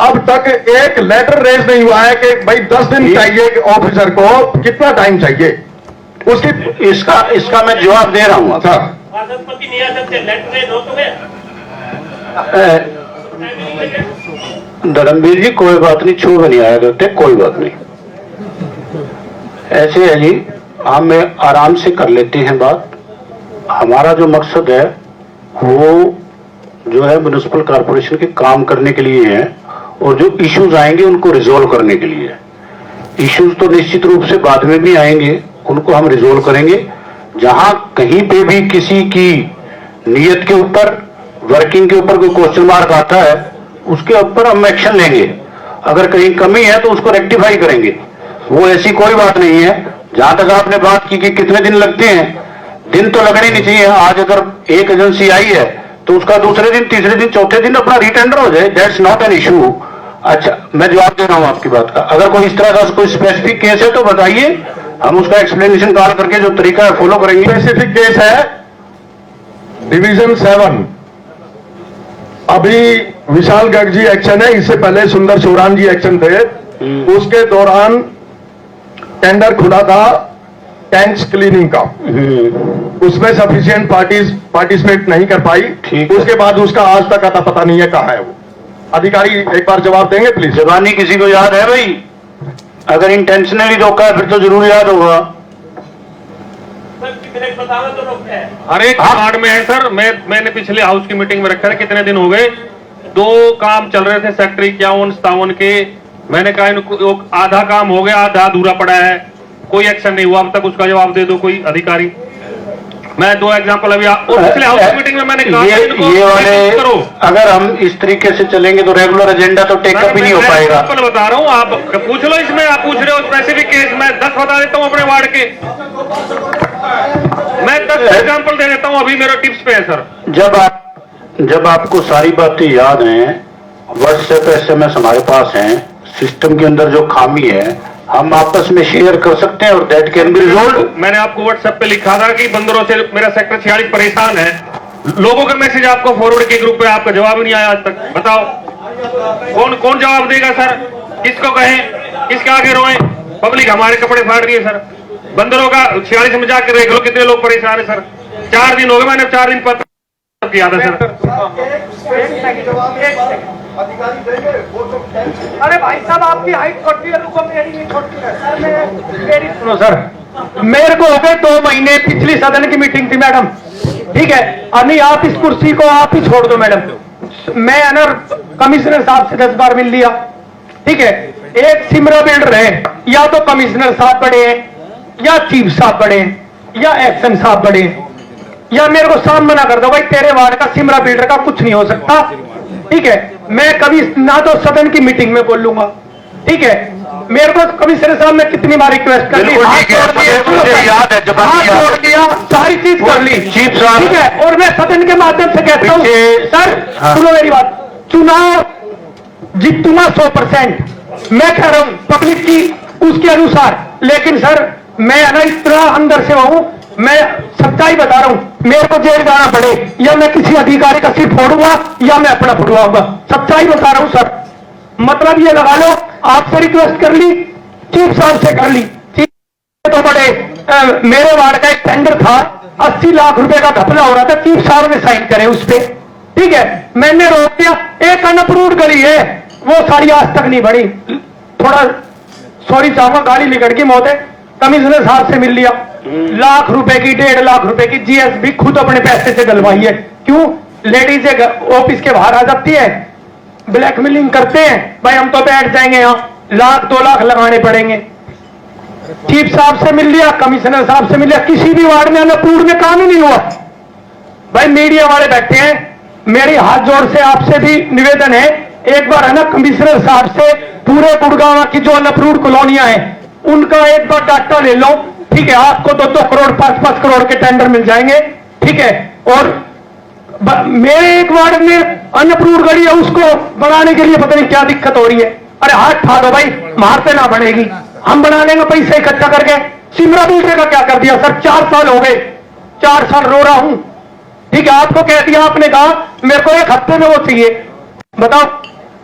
अब तक एक लेटर रेज नहीं हुआ है कि भाई 10 दिन चाहिए ऑफिसर को, कितना टाइम चाहिए उसकी? इसका मैं जवाब दे रहा हूं। धर्मवीर जी, कोई बात नहीं, छू नहीं आया करते, कोई बात नहीं, ऐसे है जी, हम आराम से कर लेते हैं बात। हमारा जो मकसद है वो जो है म्युनिसिपल कॉर्पोरेशन के काम करने के लिए है, और जो इश्यूज आएंगे उनको रिजोल्व करने के लिए है। इश्यूज तो निश्चित रूप से बाद में भी आएंगे, उनको हम रिजोल्व करेंगे। जहां कहीं पे भी किसी की नीयत के ऊपर, वर्किंग के ऊपर कोई क्वेश्चन मार्क आता है, उसके ऊपर हम एक्शन लेंगे। अगर कहीं कमी है तो उसको रेक्टिफाई करेंगे। वो ऐसी कोई बात नहीं है। जहां तक आपने बात की कि कितने दिन लगते हैं, दिन तो लगने नहीं चाहिए। आज अगर एक एजेंसी आई है तो उसका दूसरे दिन, तीसरे दिन, चौथे दिन अपना रीटेंडर हो जाए, दैट्स नॉट एन इशू। अच्छा, मैं जवाब दे रहा हूं आपकी बात का। अगर कोई इस तरह का कोई स्पेसिफिक केस है तो बताइए, हम उसका एक्सप्लेनेशन कॉल करके जो तरीका है फॉलो करेंगे। स्पेसिफिक केस है डिवीजन 7, अभी विशाल गर्ग जी एक्शन है, इससे पहले सुंदर सोरान जी एक्शन थे। उसके दौरान टेंडर खुला था टैंक्स क्लीनिंग का, उसमें सफिशिएंट पार्टिसिपेट नहीं कर पाई। उसके बाद उसका आज तक आता पता नहीं है कहाँ है वो। अधिकारी एक बार जवाब देंगे प्लीज? जबानी किसी को याद है भाई? अगर इंटेंशनली रोका है फिर तो जरूर याद होगा। हर एक वार्ड में है सर। मैंने पिछले हाउस की मीटिंग में रखा है, कितने दिन हो गए, 2 काम चल रहे थे सेक्टर 51-57 के। मैंने कहा इनको आधा काम हो गया, आधा अधूरा पड़ा है, कोई एक्शन नहीं हुआ अब तक, उसका जवाब दे दो कोई अधिकारी। मैं 2 एग्जांपल अभी पिछले हाउस की मीटिंग में मैंने कहा ये वाले करो। अगर हम इस तरीके से चलेंगे तो रेगुलर एजेंडा तो टेकअप ही नहीं हो पाएगा। एग्जांपल बता रहा हूँ, आप पूछ लो इसमें। आप पूछ रहे हो स्पेसिफिक केस, मैं 10 बता देता हूँ अपने वार्ड के। मैं 10 एग्जांपल दे देता हूँ, अभी मेरा टिप्स पे है सर। जब आपको सारी बातें याद हैं, व्हाट्सएप SMS हमारे पास हैं, सिस्टम के अंदर जो खामी है हम आपस में शेयर कर सकते हैं और दैट कैन बी रिजॉल्व। मैंने आपको व्हाट्सएप पे लिखा था कि बंदरों से मेरा सेक्टर 46 परेशान है। लोगों का मैसेज आपको फॉरवर्ड के ग्रुप पे, आपका जवाब ही नहीं आया आज तक। बताओ कौन जवाब देगा सर? किसको कहें, किसके आगे रोएं? पब्लिक हमारे कपड़े फाड़ रही है सर। बंदरों का 46 में जाकर देख लो कितने लोग परेशान है सर। 4 दिन हो गए, मैंने 4 दिन पत्र किया था सर। अधिकारी देंगे वो तो। अरे भाई साहब, आपकी हाइट छोटी है, रुको, मेरी नहीं छोटी है सर। मेरी सुनो सर, मेरे को हो गए 2 महीने, पिछली सदन की मीटिंग थी मैडम, ठीक है। अभी आप इस कुर्सी को आप ही छोड़ दो मैडम। मैं अनर कमिश्नर साहब से 10 बार मिल लिया, ठीक है। एक सिमरा बिल्डर है, या तो कमिश्नर साहब बड़े हैं, या चीफ साहब बड़े हैं, या एक्शन साहब बड़े हैं, या मेरे को साफ मना कर दो भाई तेरे वार्ड का सिमरा बिल्डर का कुछ नहीं हो सकता, ठीक है। मैं कभी ना तो सदन की मीटिंग में बोल लूंगा, ठीक है। मेरे को कमिश्नर साहब ने कितनी बार रिक्वेस्ट कर ली, हाथ जोड़ दिया, सारी चीज कर ली, चीफ साहब, ठीक है। और मैं सदन के माध्यम से कहता हूँ सर, सुनो मेरी बात, चुनाव जीतूंगा 100%, मैं कह रहा हूँ पब्लिक की उसके अनुसार। लेकिन सर मैं है ना इतना अंदर से हूं, मैं सच्चाई बता रहा हूं, मेरे को जेल जाना पड़े या मैं किसी अधिकारी का सिर फोड़ूंगा या मैं अपना फोड़वाऊंगा, सच्चाई बता रहा हूं सर। मतलब ये लगा लो, आपसे रिक्वेस्ट कर ली, चीफ साहब से कर ली, तो बड़े मेरे वार्ड का एक टेंडर था, 80 लाख रुपए का घपला हो रहा था, चीफ साहब ने साइन करे उस पर, ठीक है, मैंने रोक दिया। एक अनअप्रूव्ड गली है, वो सारी आज तक नहीं बनी। थोड़ा सॉरी चाहूंगा, गाड़ी निकल गई मौत है, कमिश्नर साहब से मिल लिया, लाख रुपए की 1.5 लाख रुपए की जीएसबी खुद अपने पैसे से डलवाई है। क्यों? लेडीज ऑफिस के बाहर आ जाती है, ब्लैकमेलिंग करते हैं, भाई हम तो बैठ जाएंगे यहाँ, लाख 2 लाख लगाने पड़ेंगे। चीफ साहब से मिल लिया, कमिश्नर साहब से मिल लिया, किसी भी वार्ड में अनअप्रूव्ड में काम ही नहीं हुआ। भाई मीडिया वाले बैठे हैं, मेरी हाथ जोड़ से आपसे भी निवेदन है, एक बार है ना कमिश्नर साहब से पूरे गुड़गांव की जो अनअप्रूव्ड कॉलोनियां हैं उनका एक बार डाटा ले लो, ठीक है, आपको 2-2 करोड़ 5-5 करोड़ के टेंडर मिल जाएंगे, ठीक है। और मेरे एक वार्ड में अनअप्रूव्ड गली है, उसको बनाने के लिए पता नहीं क्या दिक्कत हो रही है। अरे हाथ ठा दो भाई, मारते ना बनेगी, हम बना लेंगे पैसे इकट्ठा करके। सिमरा बिल्डर का क्या कर दिया सर, 4 साल हो गए, 4 साल रो रहा हूं, ठीक है, आपको कह दिया, आपने कहा मेरे को 1 हफ्ते में वो चाहिए। बताओ,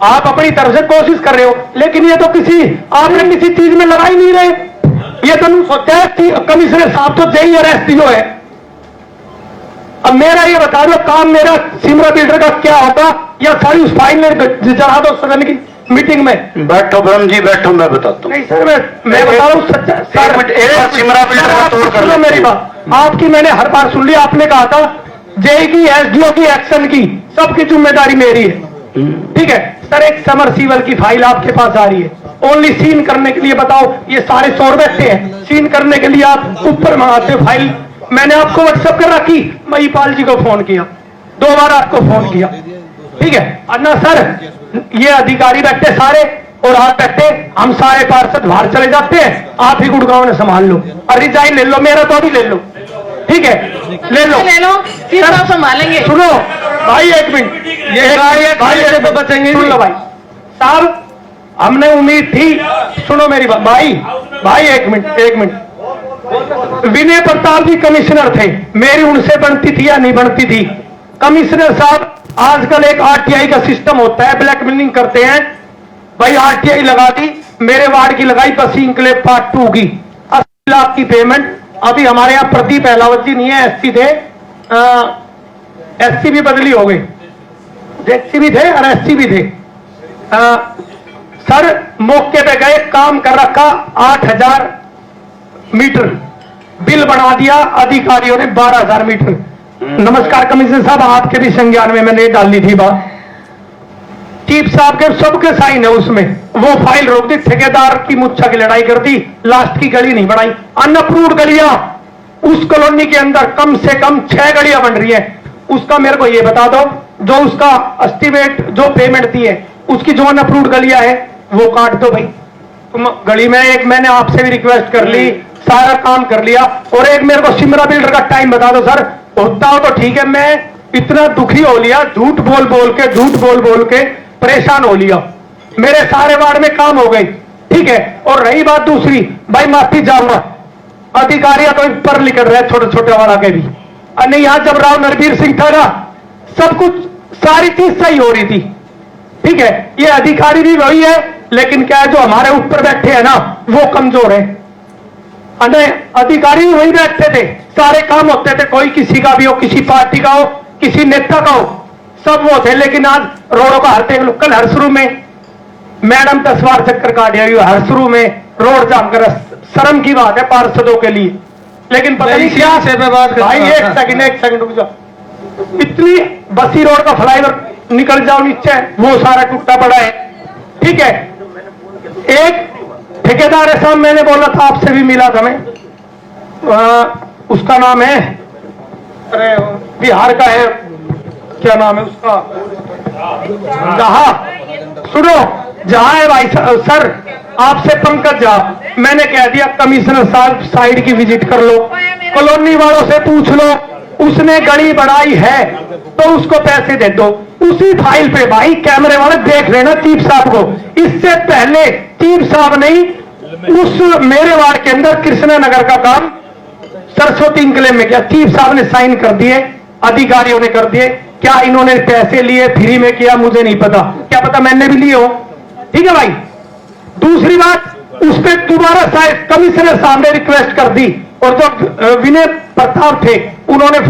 आप अपनी तरफ से कोशिश कर रहे हो, लेकिन ये तो आपने किसी चीज में लगा ही नहीं रहे। ये तो सोचा है कमिश्नर साहब तो जेई और एसडीओ है। अब मेरा ये बता दो, काम मेरा सिमरा बिल्डर का क्या होगा, या सारी उस फाइल में जला दो सदन की मीटिंग में। बैठो ब्रह्म जी, बैठो, मैं बताता हूँ। नहीं सर, मैं बता रहा हूँ सच्चा सर, सिमरा बिल्डर का तोड़ कर लो मेरी बात, आपकी मैंने हर बार सुन ली, आपने कहा था जेई की, एसडीओ की, एक्शन की, सबकी जिम्मेदारी मेरी है, ठीक है सर। एक समरसीबल की फाइल आपके पास आ रही है, ओनली सीन करने के लिए, बताओ, ये सारे 100 बैठे हैं, सीन करने के लिए आप ऊपर मंगाते हो फाइल। मैंने आपको व्हाट्सएप कर रखी, महिपाल जी को फोन किया, 2 बार आपको फोन किया, ठीक है। अन्ना सर, ये अधिकारी बैठे सारे और आप बैठे, हम सारे पार्षद बाहर चले जाते हैं, आप ही गुड़गांव ने संभाल लो, और रिजाइन ले लो, मेरा तो अभी ले लो, ठीक है, ले लो, फिर आप संभालेंगे। सुनो भाई, 1 मिनट, ये भाई ऐसे तो बचेंगे। सुन लो भाई साहब, हमने उम्मीद थी, सुनो मेरी बात भाई 1 मिनट, विनय प्रताप जी कमिश्नर थे, मेरी उनसे बनती थी या नहीं बनती थी? कमिश्नर साहब, आजकल एक आरटीआई का सिस्टम होता है, ब्लैकमेलिंग करते हैं, भाई आरटीआई लगा दी, मेरे वार्ड की लगाई बसी इंक्लेव पार्ट 2 की, 80 लाख की पेमेंट। अभी हमारे यहाँ प्रदीप अहलावत जी नहीं है, एससी थे, एससी भी बदली हो गई, एससी भी थे और एससी भी थे। सर मौके पे गए, काम कर रखा, 8000 मीटर बिल बना दिया अधिकारियों ने, 12000 मीटर। नमस्कार कमिश्नर साहब, आपके भी संज्ञान में मैंने डाली थी बात, चीफ साहब के सबके साइन है उसमें, वो फाइल रोक दी, ठेकेदार की मुच्छा की लड़ाई कर दी, लास्ट की गली नहीं बनाई। अनअप्रूव्ड गलियां उस कॉलोनी के अंदर कम से कम 6 गलियां बन रही है, उसका मेरे को ये बता दो, जो उसका एस्टिमेट जो पेमेंट दी है उसकी जो अनअप्रूव्ड गलियां है वो काट दो भाई। तुम गली में एक मैंने आपसे भी रिक्वेस्ट कर ली, सारा काम कर लिया, और एक मेरे को सिमरा बिल्डर का टाइम बता दो सर, होता हो तो ठीक है। मैं इतना दुखी हो लिया, झूठ बोल बोल के परेशान हो लिया, मेरे सारे वार्ड में काम हो गई, ठीक है। और रही बात दूसरी, भाई माफी चाहूंगा, अधिकारी तो ऊपर लिख रहे छोटे छोटे वाला के भी, नहीं यहाँ जब राव नरवीर सिंह था ना, सब कुछ सारी चीज सही हो रही थी, ठीक है। ये अधिकारी भी वही है, लेकिन क्या है जो हमारे ऊपर बैठे हैं ना वो कमजोर है। अधिकारी भी वही बैठते थे, सारे काम होते थे, कोई किसी का भी हो, किसी पार्टी का हो, किसी नेता का हो, सब वो थे। लेकिन आज रोडों का हाल देख लो, कल हरसरू में मैडम 10 बार चक्कर काट आई, हरसरू में रोड जाम कर, शर्म की बात है पार्षदों के लिए, लेकिन पता नहीं क्या से बात भाई। एक सेकंड रुक जाओ, इतनी बसी रोड का फ्लाईओवर निकल जाओ नीचे, वो सारा टूटा पड़ा है, ठीक है। एक ठेकेदार है साहब, मैंने बोला था, आपसे भी मिला था मैं, उसका नाम है, अरे बिहार का है, क्या नाम है उसका, जहां, सुनो जहां है भाई सर, आपसे पंकज झा, मैंने कह दिया कमिश्नर साहब साइड की विजिट कर लो, कॉलोनी वालों से पूछ लो, उसने गली बढ़ाई है तो उसको पैसे दे दो। उसी फाइल पे भाई कैमरे वाले देख लेना चीफ साहब को, इससे पहले चीफ साहब नहीं उस मेरे वार्ड के अंदर कृष्णा नगर का काम सरस्वती इंक्लेव में किया, चीफ साहब ने साइन कर दिए, अधिकारियों ने कर दिए। क्या इन्होंने पैसे लिए फ्री में किया मुझे नहीं पता, क्या पता मैंने भी लिए हो, ठीक है भाई। दूसरी बात, उस पर दोबारा शायद कमिश्नर साहब ने रिक्वेस्ट कर दी और जो विनय प्रताप थे उन्होंने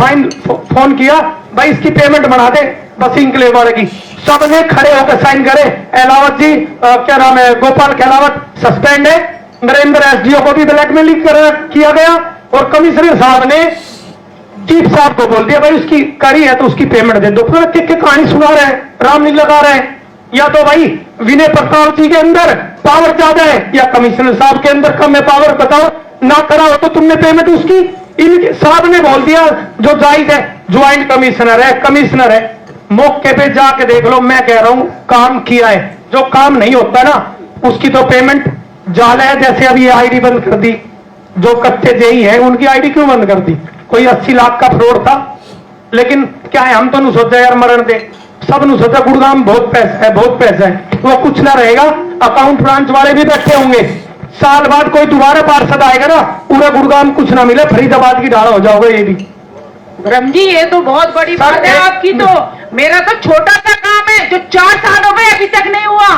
फोन किया, भाई इसकी पेमेंट बना दे बस इंक्लेव वाले की। सबने खड़े होकर साइन करे। एलावत जी क्या नाम है, गोपाल कहलावत सस्पेंड है, नरेंद्र एसडीओ को भी ब्लैकमेलिंग किया गया और कमिश्नर साहब ने चीफ साहब को बोल दिया भाई उसकी करी है तो उसकी पेमेंट दे दो। फिर के कहानी सुना रहे हैं, रामलीला लगा रहे हैं। या तो भाई विनय प्रताप जी के अंदर पावर ज्यादा है या कमिश्नर साहब के अंदर कम है पावर, बताओ। ना करा हो तो तुमने पेमेंट उसकी, इनके साहब ने बोल दिया जो जायज है। ज्वाइंट कमिश्नर है, मौके पे जाके देख लो। मैं कह रहा हूं काम किया है, जो काम नहीं होता ना उसकी तो पेमेंट जाल है। जैसे अभी ये आईडी बंद कर दी, जो कच्चे जेई है उनकी आईडी क्यों बंद कर दी? कोई 80 लाख का फ्रॉड था, लेकिन क्या है हम तो नहीं सोचा यार मरण दे, सब ने सोचा गुड़गांव बहुत पैसा है, वो कुछ ना रहेगा। अकाउंट ब्रांच वाले भी बैठे होंगे, साल बाद कोई दोबारा पार्षद आएगा ना, पूरा गुड़गांव कुछ ना मिले, फरीदाबाद की ढाल हो जाओगे ये भी। ब्रह्म जी ये तो बहुत बड़ी बात है आपकी। तो मेरा तो छोटा सा काम है जो 4 साल हो गए अभी तक नहीं हुआ।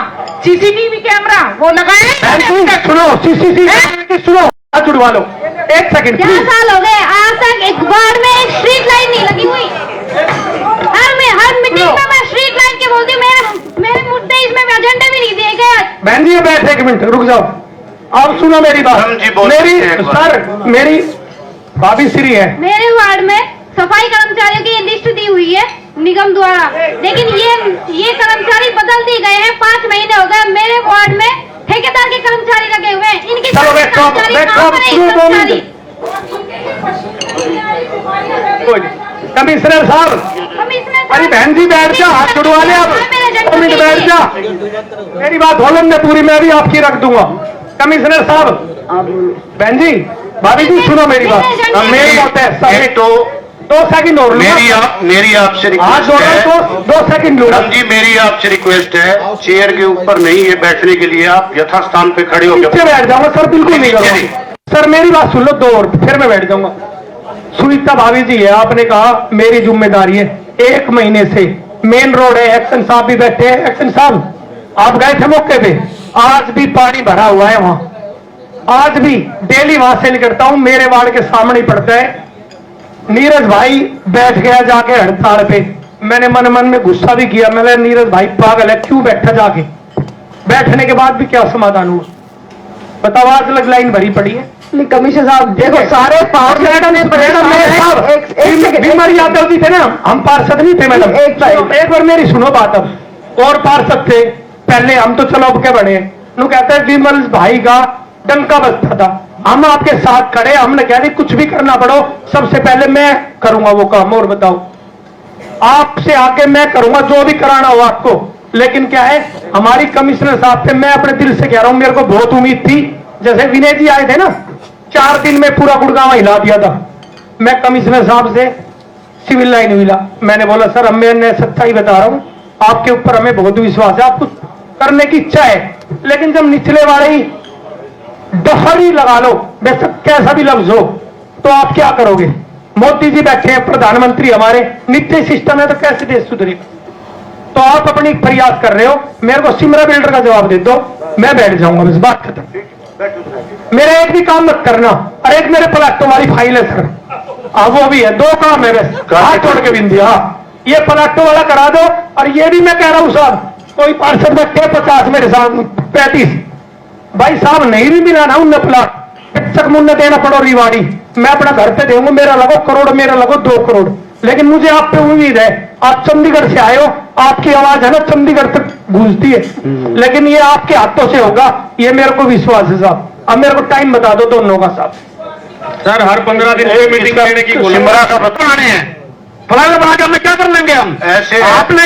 सीसीटीवी कैमरा वो लगाए, सुनो सीसीटीवी सुनो, हाथ जुड़वा लो एक सेकंड। 4 साल हो गए आज तक एक वार्ड में एक स्ट्रीट लाइट नहीं लगी हुई। हर मीटिंग में मैं स्ट्रीट लाइट के बोलती हूँ, मेरे मुद्दे इसमें एजेंडे भी नहीं दिए गए। बहन जी बैठ एक मिनट रुक जाओ, आप सुनो मेरी बात। मेरी भाभी श्री है। मेरे वार्ड में सफाई कर्मचारियों की लिस्ट दी हुई है निगम द्वारा, लेकिन ये कर्मचारी बदल दिए गए हैं। 5 महीने हो गए मेरे वार्ड में ठेकेदार के कर्मचारी लगे हुए हैं। इनके कमिश्नर साहब, अरे बहन जी बैठ जा, हाथ छुड़वा ले आप, बैठ जा। मेरी बात होलन में पूरी मैं भी आपकी रख दूंगा। कमिश्नर साहब, बहन जी भाभी जी सुनो मेरी बात, मेरी बात है तो 2 सेकंड और मेरी आपसे रिक्वेस्ट है, 2 सेकंड लो जी मेरी आपसे रिक्वेस्ट है, चेयर के ऊपर नहीं है बैठने के लिए, आप यथास्थान पे खड़े होकर बैठ जाऊंगा सर, बिल्कुल नहीं करूंगा सर। मेरी बात सुन लो 2 और फिर मैं बैठ जाऊंगा। सुनीता भाभी जी है, आपने कहा मेरी जिम्मेदारी है, 1 महीने से मेन रोड है, एक्शन साहब भी बैठे हैं। एक्शन साहब आप गए थे मौके पे, आज भी पानी भरा हुआ है वहां, आज भी डेली वहां से निकलता हूं, मेरे वार्ड के सामने ही पड़ता है। नीरज भाई बैठ गया जाके हड़ताल पे, मैंने मन में गुस्सा भी किया, मैंने नीरज भाई पागल है क्यों बैठा जाके। बैठने के बाद भी क्या समाधान हुआ बताओ, आज लग लाइन भरी पड़ी है। कमिश्नर साहब देखो सारे बीमारी यादव जी थे ना, हम पार्षद नहीं थे मैडम। एक बार मेरी सुनो बात, अब और पार्षद थे पहले, हम तो चलो अब के बड़े नु कहते हैं विमल भाई का डंका बजता था, हम आपके साथ खड़े, हमने कह दी कुछ भी करना पड़ो सबसे पहले मैं करूंगा वो काम, और बताओ आपसे आके मैं करूंगा जो भी कराना हो आपको। लेकिन क्या है हमारी कमिश्नर साहब से मैं अपने दिल से कह रहा हूं, मेरे को बहुत उम्मीद थी, जैसे विनय जी आए थे ना 4 दिन में पूरा गुड़गांव हिला दिया था। मैं कमिश्नर साहब से सिविल लाइन मिला, मैंने बोला सर हम मैं सच्चाई बता रहा हूं, आपके ऊपर हमें बहुत विश्वास है, आपको करने की इच्छा है, लेकिन जब निचले वाले ही डहरी लगा लो, बेशक कैसा भी लफ्ज हो, तो आप क्या करोगे? मोदी जी बैठे हैं, प्रधानमंत्री हमारे, नीचे सिस्टम है तो कैसे देश सुधरेगा? तो आप अपनी प्रयास कर रहे हो, मेरे को सिमरा बिल्डर का जवाब दे दो, मैं बैठ जाऊंगा, बस बात खत्म। मेरा एक भी काम मत करना, और एक मेरे प्लाटो वाली फाइल है सर, वो भी है, 2 काम है बस, हाथ छोड़ के बिंदी। ये प्लाटो वाला करा दो, और ये भी मैं कह रहा हूं साहब, कोई पार्षद बैठे 50 मेरे साथ 35 भाई साहब नहीं भी मिला ना उन प्लाट, शिक्षक मुन्ने देना पड़ो रिवाड़ी, मैं अपना घर पे दूंगा, मेरा लगो करोड़, मेरा लगो 2 करोड़। लेकिन मुझे आप पे उम्मीद है, आप चंडीगढ़ से आए हो, आपकी आवाज है ना चंडीगढ़ तक गूंजती है, लेकिन ये आपके हाथों से होगा, ये मेरे को विश्वास है साहब। अब मेरे को टाइम बता दो दोनों का साहब। सर हर 15 दिन में मीटिंग करने की सिमरा का बनाने हैं, फ्लाइओवर बना के हमने क्या कर लेंगे हम? ऐसे आपने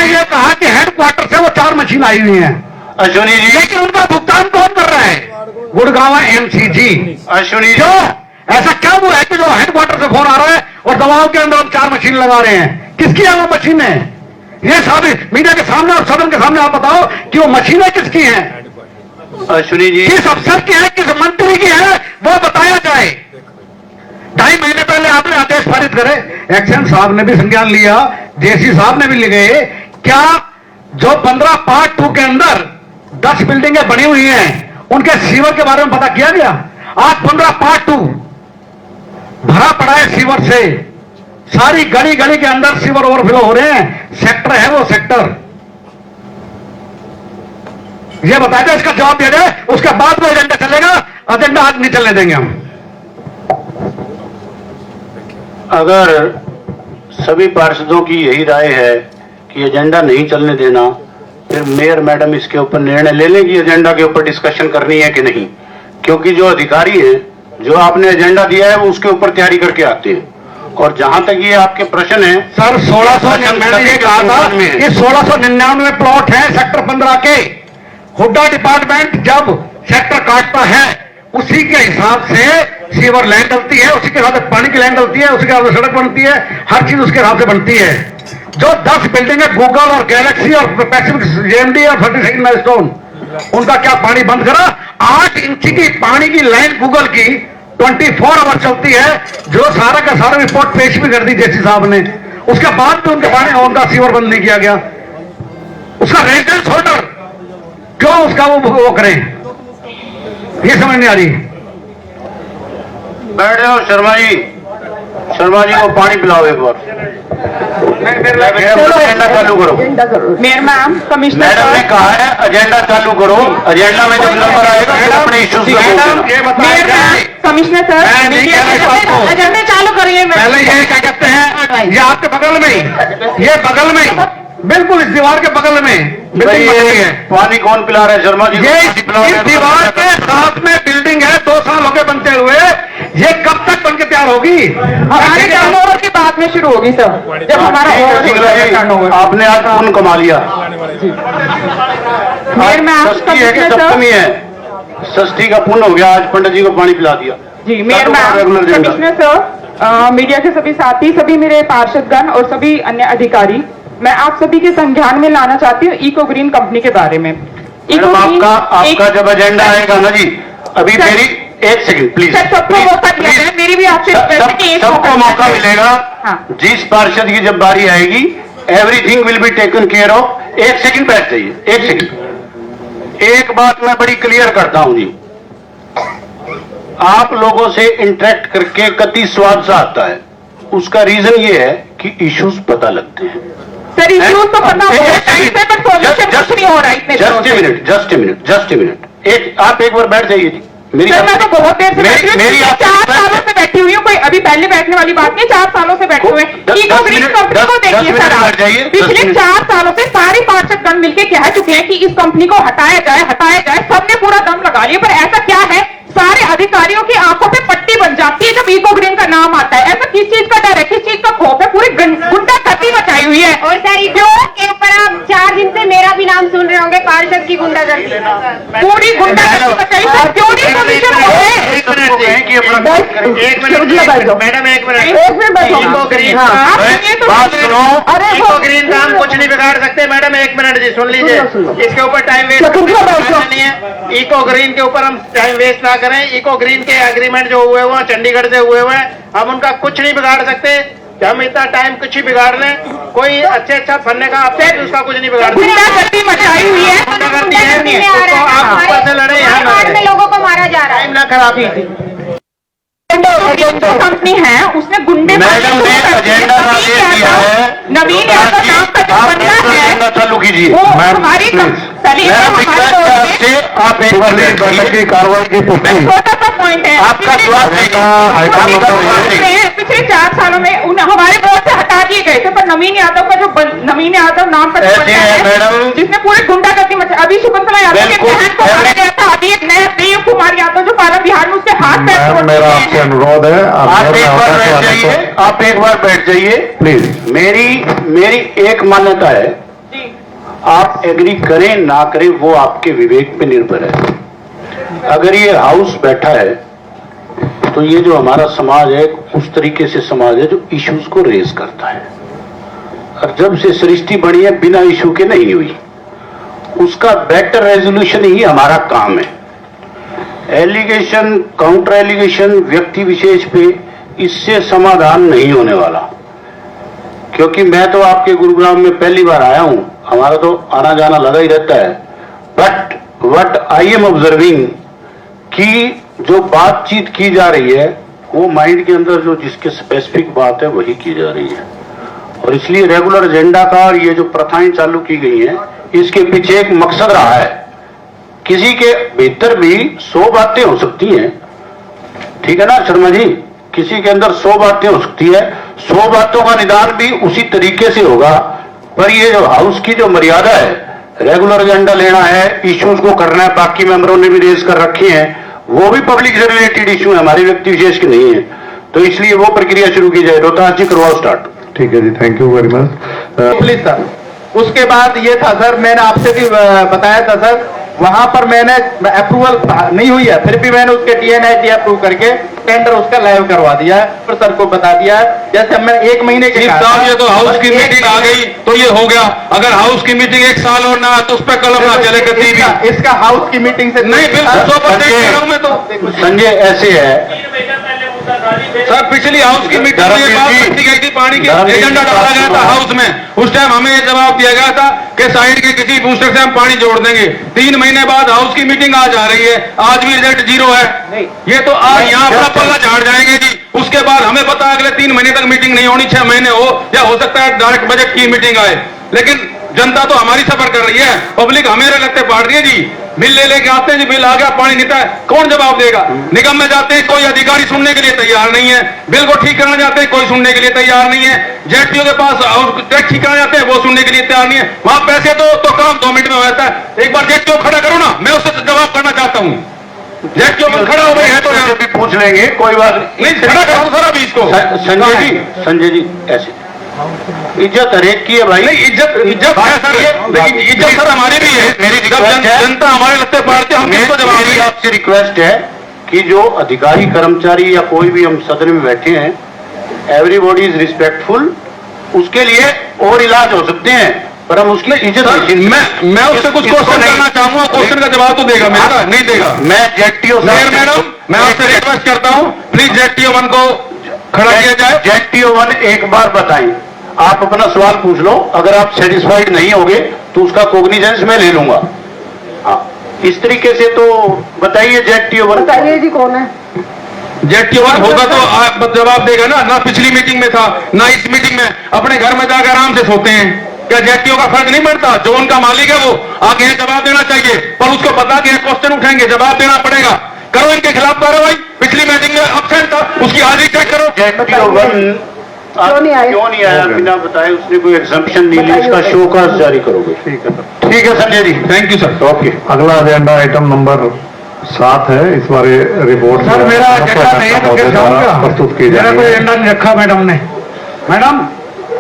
ये कहा कि हेडक्वार्टर से वो 4 मशीन आई हुई है अश्विनी जी, लेकिन उनका भुगतान कौन कर रहा है? गुड़गांव एमसीजी। अश्विनी जी क्यों ऐसा क्या हुआ है कि जो हेडक्वार्टर से फोन आ रहा है और दवाओं के अंदर हम 4 मशीन लगा रहे हैं? किसकी है वो मशीनें? ये साबित मीडिया के सामने और सदन के सामने आप बताओ कि वो मशीनें किसकी हैं? अश्विनी जी, किस अफसर की है, किस मंत्री की है, वो बताया जाए। 2.5 महीने पहले आपने आदेश पारित करे, एक्शन साहब ने भी संज्ञान लिया, जेसी साहब ने भी ले गए। क्या जो 15 पार्ट 2 के अंदर 10 बिल्डिंगें बनी हुई हैं, उनके सीवर के बारे में पता किया गया? आज 15 पार्ट 2 भरा पड़ा है सीवर से, सारी गली गली के अंदर सीवर ओवरफ्लो हो रहे हैं। सेक्टर है वो सेक्टर, ये बताया जाए, इसका जवाब दिया जाए, उसके बाद वो एजेंडा चलेगा। एजेंडा आज नहीं चलने देंगे हम। अगर सभी पार्षदों की यही राय है कि एजेंडा नहीं चलने देना, फिर मेयर मैडम इसके ऊपर निर्णय ले लें कि एजेंडा के ऊपर डिस्कशन करनी है कि नहीं, क्योंकि जो अधिकारी है, जो आपने एजेंडा दिया है, वो उसके ऊपर तैयारी करके आते हैं। और जहां तक ये आपके प्रश्न है सर, 1699 कहा था कि 1699 प्लॉट है सेक्टर 15 के। हुड्डा डिपार्टमेंट जब सेक्टर काटता है, उसी के हिसाब से सीवर लाइन डलती है, उसी के हिसाब से पानी की लाइन डलती है, उसी के हिसाब से सड़क बनती है, हर चीज उसके हिसाब से बनती है। जो 10 बिल्डिंग है, गूगल और गैलेक्सी और पैसिफिक जेएमडी और 32 माइलस्टोन, उनका क्या पानी बंद करा? 8 इंच की पानी की लाइन गूगल की 24 आवर चलती है, जो सारा का सारा रिपोर्ट पेश भी कर दी जेसी साहब ने। उसके बाद भी उनके पानी, उनका सीवर बंद नहीं किया गया। उसका रेजिडेंस होल्डर क्यों उसका वो करें, ये समझ नहीं आ रही। बैठ जाओ शर्मा जी, शर्मा जी को पानी पिलाओ एक बार। एजेंडा चालू करो। मेयर मैम, कमिश्नर मैडम ने सर, कहा है एजेंडा चालू करो, एजेंडा में जब नंबर आएगा फिर अपने इश्यूज ये मेयर बताया मैम, जाए। कमिश्नर सर, मैं नहीं कह रहा इस बात को। एजेंडा चालू करिए। पहले ये क्या कहते हैं, ये आपके बगल में ही, ये बगल में ही, बिल्कुल इस दीवार के बगल में बिल्डिंग बनी हुई है। पानी कौन पिला रहा है शर्मा जी? ये इस दीवार के साथ में बिल्डिंग है, 2 साल हो गए बनते हुए। ये कब तक बन के तैयार होगी? हमारे टर्नओवर की बात में शुरू होगी सर, जब हमारा टर्नओवर। आपने आज पुण्य कमा लिया। मेयर मैम, षष्ठी है कि सप्तमी है? षष्ठी का पुण्य हो गया, आज पंडित जी को पानी पिला दिया। जी mayor ma'am, commissioner sir, media के सभी साथी, सभी मेरे पार्षदगण और सभी अन्य अधिकारी, मैं आप सभी के संज्ञान में लाना चाहती हूँ इको ग्रीन कंपनी के बारे में। मैडम, आपका जब एजेंडा आएगा ना जी, अभी मेरी 1 सेकंड प्लीज, सबको मौका दिया है, मेरी भी आपसे सबको मौका मिलेगा। जिस पार्षद की जब बारी आएगी, everything will be taken care of. 1 second बैठ जाइए, 1 सेकंड। एक बात मैं बड़ी क्लियर करता हूं जी, आप लोगों से इंटरेक्ट करके कति स्वाद सा आता है। उसका रीजन ये है कि इश्यूज पता लगते हैं। सर, इश्यूज तो पता हो कुछ नहीं हो रहा है। जस्ट ए मिनट, आप एक बार बैठ जाइए जी। सर, मैं तो बहुत देर से बैठी हूँ, 4 सालों से बैठी हुई हूँ, कोई अभी पहले बैठने वाली बात नहीं, 4 सालों से बैठे हुए। इको ग्रीन कंपनी को देखिए सर, आप पिछले 4 सालों से सारे पार्षदगण मिलकर कह चुके हैं कि इस कंपनी को हटाया जाए, हटाया जाए। सबने पूरा दम लगा लिया, पर ऐसा क्या है, सारे अधिकारियों की आंखों पे पट्टी बन जाती है जब इको ग्रीन का नाम आता है। ऐसा किस चीज का डर है, किस चीज का खौफ है? पूरी गुंडा गर्दी मचाई हुई है। और सर इस के ऊपर आप 4 दिन से मेरा भी नाम सुन रहे होंगे, पार्षद की गुंडागर्दी। पूरी गुंडा गर्दी मचाई, सर क्यों नहीं पोजीशन हो गए? मैडम एक मिनट, इको ग्रीन, बात सुनो। इको ग्रीन का हम कुछ नहीं बिगाड़ सकते। मैडम 1 मिनट जी, सुन लीजिए, इसके ऊपर टाइम वेस्ट नहीं है। इको ग्रीन के ऊपर हम टाइम वेस्ट ना करें। इको ग्रीन के एग्रीमेंट जो हुए हुए चंडीगढ़ से हुए हुए, हम उनका कुछ नहीं बिगाड़ सकते। हम इतना टाइम कुछ ही बिगाड़ लें, कोई अच्छा बनने का अफसर उसका कुछ नहीं बिगाड़ सकते। गुंडागर्दी मचाई हुई है, गुंडागर्दी है, तो आप ऊपर से लड़े, यहाँ में लोगों को मारा जा रहा है। टाइम ना खराब ही। कंपनी है, उसने गुंडे मैडम ने एजेंडा दिया है, नवीन यादव नाम का जो बंदा है, एजेंडा चालू कीजिए। वो हमारी आप एक बार की कार्रवाई की छोटा सा पॉइंट है, आपका स्वागत है। पिछले 4 सालों में हमारे बोर्ड से हटा दिए गए थे, पर नवीन यादव का जो नवीन यादव नाम का जो बंदा है, जिसने पूरी गुंडागर्दी मचा, अभी शकुंतला यादव के बहन को मारा गया था, अभी एक नया देव कुमार यादव जो पारा बिहार में, उसके हाथ पैर मेरा आपसे अनुरोध है, आप एक बार बैठ जाइए, आप एक बार बैठ जाइए प्लीज। मेरी एक मान्यता है, आप एग्री करें ना करें वो आपके विवेक पे निर्भर है। अगर ये हाउस बैठा है तो ये जो हमारा समाज है उस तरीके से समाज है जो इश्यूज को रेज करता है, और जब से सृष्टि बनी है बिना इश्यू के नहीं हुई। उसका बेटर रेजोल्यूशन ही हमारा काम है। एलिगेशन, काउंटर एलिगेशन व्यक्ति विशेष पे इससे समाधान नहीं होने वाला, क्योंकि मैं तो आपके गुरुग्राम में पहली बार आया हूं, हमारा तो आना जाना लगा ही रहता है। But what I am observing कि जो बातचीत की जा रही है वो माइंड के अंदर जो जिसके स्पेसिफिक बात है वही की जा रही है, और इसलिए रेगुलर एजेंडा का और ये जो प्रथाएं चालू की गई हैं इसके पीछे एक मकसद रहा है। किसी के भीतर भी 100 बातें हो सकती हैं, ठीक है ना शर्मा जी, किसी के अंदर 100 बातें हो सकती है, 100 बातों का निदान भी उसी तरीके से होगा। पर ये जो हाउस की जो मर्यादा है, रेगुलर एजेंडा लेना है, इश्यूज को करना है, बाकी मेंबरों ने भी रेज कर रखे हैं, वो भी पब्लिक से रिलेटेड इश्यू है, हमारे व्यक्ति विशेष के नहीं है, तो इसलिए वो प्रक्रिया शुरू की जाए। रोहतास जी करवाओ स्टार्ट। ठीक है जी, thank you very much. Please sir, उसके बाद ये था सर, मैंने आपसे भी बताया था सर, वहां पर मैंने अप्रूवल नहीं हुई है, फिर भी मैंने उसके TNIT अप्रूव करके टेंडर उसका लाइव करवा दिया है, पर सर को बता दिया है। जैसे मैं 1 महीने के साहब, ये तो हाउस की मीटिंग आ गई तो ये हो गया, अगर हाउस की मीटिंग 1 साल और ना तो उस पर कलम ना चले कभी भी। इसका हाउस की मीटिंग से नहीं, बिल्कुल 100% में तो संजय ऐसे है सर, पिछली हाउस की मीटिंग में ये बात रखी गई थी, पानी की एजेंडा डाला गया था हाउस में, उस टाइम हमें ये जवाब दिया गया था कि साइड के किसी बूस्टर से हम पानी जोड़ देंगे। 3 महीने बाद हाउस की मीटिंग आज आ रही है, आज भी रिजल्ट 0 है। ये तो आज यहाँ अपना पल्ला झाड़ जाएंगे जी, उसके बाद हमें पता है अगले 3 महीने तक मीटिंग नहीं होनी, 6 महीने हो, या हो सकता है डायरेक्ट बजट की मीटिंग आए, लेकिन जनता तो हमारी सफर कर रही है, पब्लिक हमें लगते पाड़ रही है जी। बिल ले लेके आते हैं जी, बिल आ गया, पानी नीता है, कौन जवाब देगा? निगम में जाते हैं, कोई अधिकारी सुनने के लिए तैयार नहीं है, बिल को ठीक करना जाते हैं, कोई सुनने के लिए तैयार नहीं है, जेटीओ के पास टैक्स ठीक करना जाते हैं, वो सुनने के लिए तैयार नहीं है, वहां पैसे तो काम 2 मिनट में हो जाता है। एक बार जेटीओ खड़ा करो ना, मैं उससे जवाब करना चाहता हूँ। जेटीओ में खड़ा हो गई है तो भी पूछ लेंगे, कोई बात नहीं, खड़ा करो सर अभी इसको। संजय जी ऐसे इज्जत हरेक की है भाई, नहीं इज्जत है सर, लेकिन इज्जत सर हमारी भी है, मेरी जनता हमारे लगते पाड़ते हम किसको जवाब मेरी देंगे? आपसे रिक्वेस्ट है कि जो अधिकारी कर्मचारी या कोई भी हम सदन में बैठे हैं, एवरीबॉडी इज रिस्पेक्टफुल, उसके लिए और इलाज हो सकते हैं, पर हम उसकी इज्जत मैं उससे कुछ क्वेश्चन करना चाहूंगा, क्वेश्चन का जवाब तो देगा मेरा, नहीं देगा। मैं जेटीओ मैडम, मैं आपसे रिक्वेस्ट करता हूँ, प्लीज जेटीओ 1 को खड़ा किया जाए। जेटीओ 1 एक बार बताएं, आप अपना सवाल पूछ लो, अगर आप सेटिस्फाइड नहीं होगे तो उसका कोग्निजेंस मैं ले लूंगा। हाँ, इस तरीके से तो बताइए जेटीओ 1। बताइए जी कौन है? जेटीओ 1 होगा तो आप जवाब देगा ना, ना पिछली मीटिंग में था ना इस मीटिंग में, अपने घर में जाकर आराम से सोते हैं, क्या जेटीओ का फर्ज नहीं पड़ता? जो उनका मालिक है वो आगे जवाब देना चाहिए, पर उसको पता कि क्वेश्चन उठाएंगे, जवाब देना पड़ेगा। करो इनके खिलाफ कार्रवाई, पिछली मीटिंग में अब्सेंट था, उसकी हाजिरी चेक करो। जेटीओ 1 क्यों नहीं आया बिना बताए? उसने कोई एग्जम्पशन नहीं ली, इसका शो काज जारी करोगे? ठीक है सर, ठीक है Sanjay ji, thank you sir. Okay. अगला एजेंडा आइटम नंबर 7 है, इस बारे रिपोर्ट सर मेरा एजेंडा नहीं है तो कैसे होगा? प्रस्तुत की मेरा कोई जाएगी। एजेंडा नहीं रखा मैडम ने। मैडम